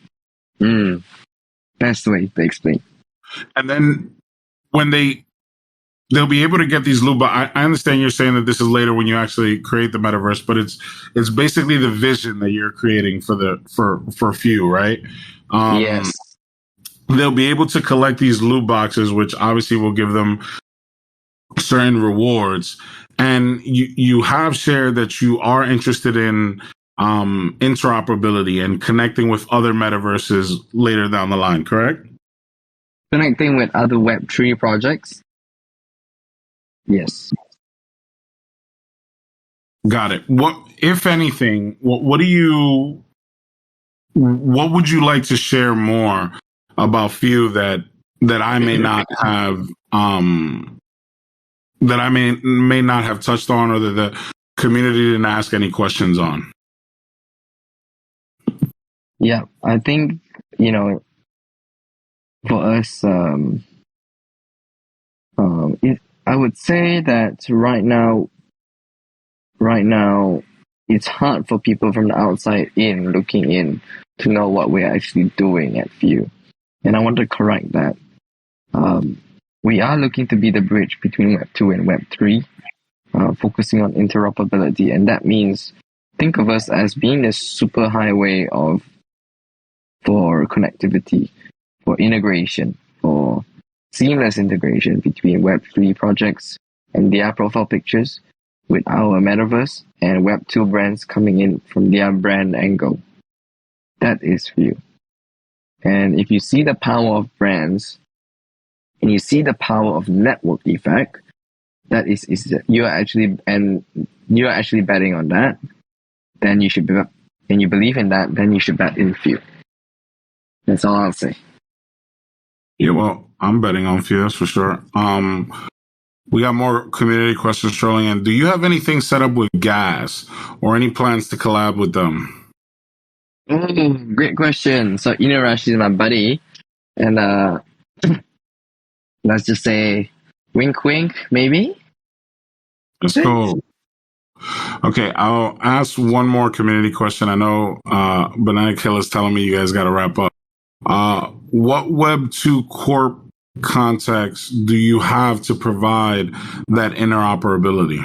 Best way to explain. And then when they'll be able to get these loot boxes. I understand you're saying that this is later when you actually create the metaverse, but it's basically the vision that you're creating for Few, right? Yes. They'll be able to collect these loot boxes, which obviously will give them certain rewards. And you have shared that you are interested in interoperability and connecting with other metaverses later down the line, correct? Connecting with other Web3 projects. Yes. Got it. What, if anything, what would you like to share more about Few that I may not have that I may not have touched on, or that the community didn't ask any questions on? Yeah, I think, for us, I would say that right now, it's hard for people from the outside in looking in to know what we're actually doing at Few. And I want to correct that. We are looking to be the bridge between Web 2 and Web 3, focusing on interoperability. And that means think of us as being a super highway for connectivity, for integration, for seamless integration between Web3 projects and their profile pictures with our metaverse, and Web2 brands coming in from their brand angle. That is Few. And if you see the power of brands and you see the power of network effect, that is you're actually betting on that, then you should bet, and you believe in that, then you should bet in Few. That's all I'll say. Yeah, well, I'm betting on Few, that's for sure. We got more community questions strolling in. Do you have anything set up with Gas or any plans to collab with them? Oh, great question. So Inarashi is my buddy, and let's just say wink wink, maybe? Let's go. Okay, I'll ask one more community question. I know Banana Kill is telling me you guys got to wrap up. What Web2 Corp context do you have to provide that interoperability?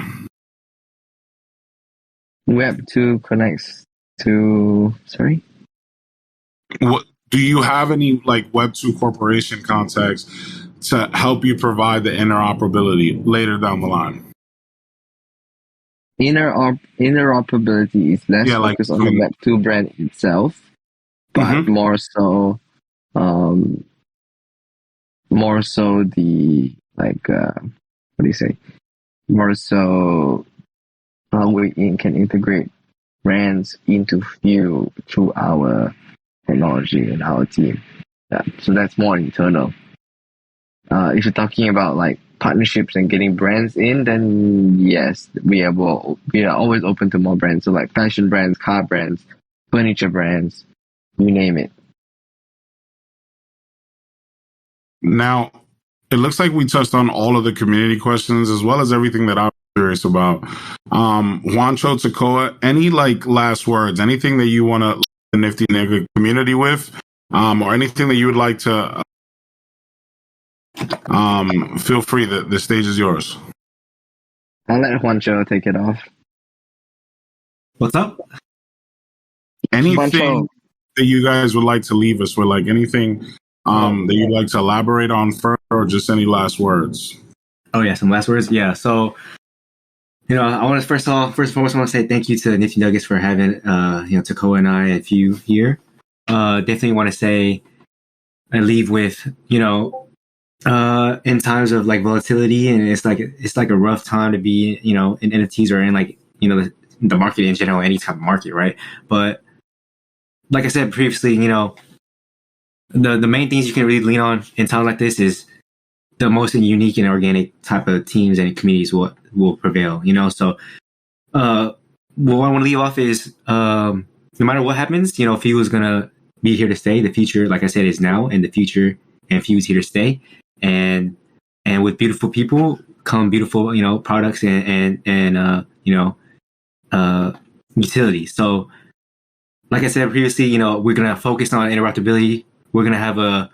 Web2 connects to, sorry? What do you have any like Web2 corporation context to help you provide the interoperability later down the line? Interoperability is less focused on the Web2 brand itself, but more so the, like, what do you say? More so we can integrate brands into Few through our technology and our team. Yeah, so that's more internal. If you're talking about like partnerships and getting brands in, then yes, we are always open to more brands. So like fashion brands, car brands, furniture brands, you name it. Now, it looks like we touched on all of the community questions as well as everything that I'm curious about. Juancho, Tekoa, any like last words, anything that you want to the Nifty Nigga community with, or anything that you would like to feel free, the stage is yours. I'll let Juancho take it off. What's up? Anything Juancho. that you guys would like to leave us with, like anything that you'd like to elaborate on further, or just any last words? Oh yeah, some last words. Yeah, so I want to first and foremost, I want to say thank you to Nifty Nuggets for having Tekoa and I and Few here. Definitely want to say and leave with in times of like volatility, and it's like a rough time to be in NFTs or in like the market in general, any type of market, right? But like I said previously, the main things you can really lean on in times like this is the most unique and organic type of teams and communities will prevail. So what I want to leave off is no matter what happens, Few is gonna be here to stay. The future, like I said, is now, and the future and Few is here to stay. And with beautiful people come beautiful products and utility. So like I said previously, we're gonna focus on interoperability. We're gonna have a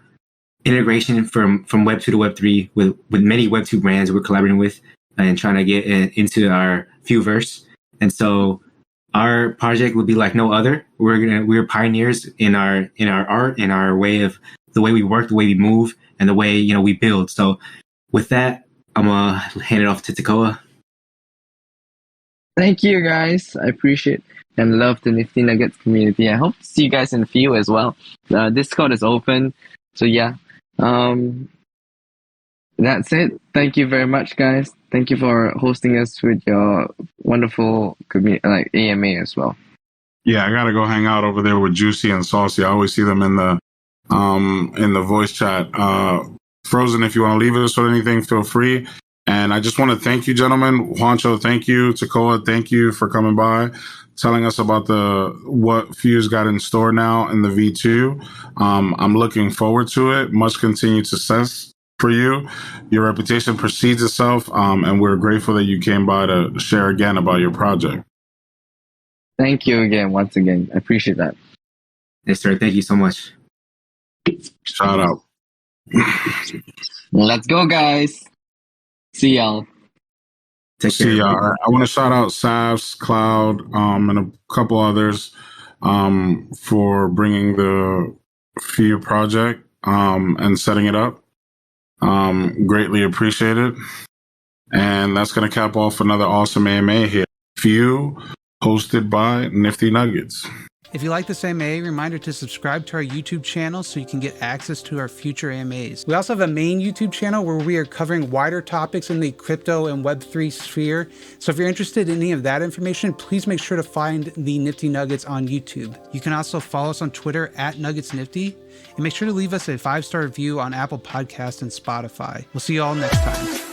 integration from Web 2 to Web 3 with many Web 2 brands we're collaborating with and trying to get into our Fewverse. And so our project will be like no other. We're pioneers in our art, in our way of the way we work, the way we move, and the way we build. So with that, I'm gonna hand it off to Tekoa. Thank you guys. I appreciate and love the Nifty Nuggets community. I hope to see you guys in Few as well. Discord is open. So yeah. That's it. Thank you very much, guys. Thank you for hosting us with your wonderful community, like AMA as well. Yeah, I gotta go hang out over there with Juicy and Saucy. I always see them in the voice chat. Frozen, if you want to leave us with anything, feel free. And I just want to thank you, gentlemen. Juancho, thank you. Tekoa, thank you for coming by, telling us about what Few's got in store now in the V2. I'm looking forward to it. Much continued success for you. Your reputation precedes itself, and we're grateful that you came by to share again about your project. Thank you again, once again. I appreciate that. Yes, sir. Thank you so much. Shout out. Let's go, guys. See y'all. Take care. See y'all. I want to shout out Savs, Cloud, and a couple others for bringing the Few project and setting it up. Greatly appreciated. And that's going to cap off another awesome AMA here. Few, hosted by Nifty Nuggets. If you like this AMA, reminder to subscribe to our YouTube channel so you can get access to our future AMAs. We also have a main YouTube channel where we are covering wider topics in the crypto and Web3 sphere. So if you're interested in any of that information, please make sure to find the Nifty Nuggets on YouTube. You can also follow us on Twitter at NuggetsNifty, and make sure to leave us a 5-star review on Apple Podcasts and Spotify. We'll see you all next time.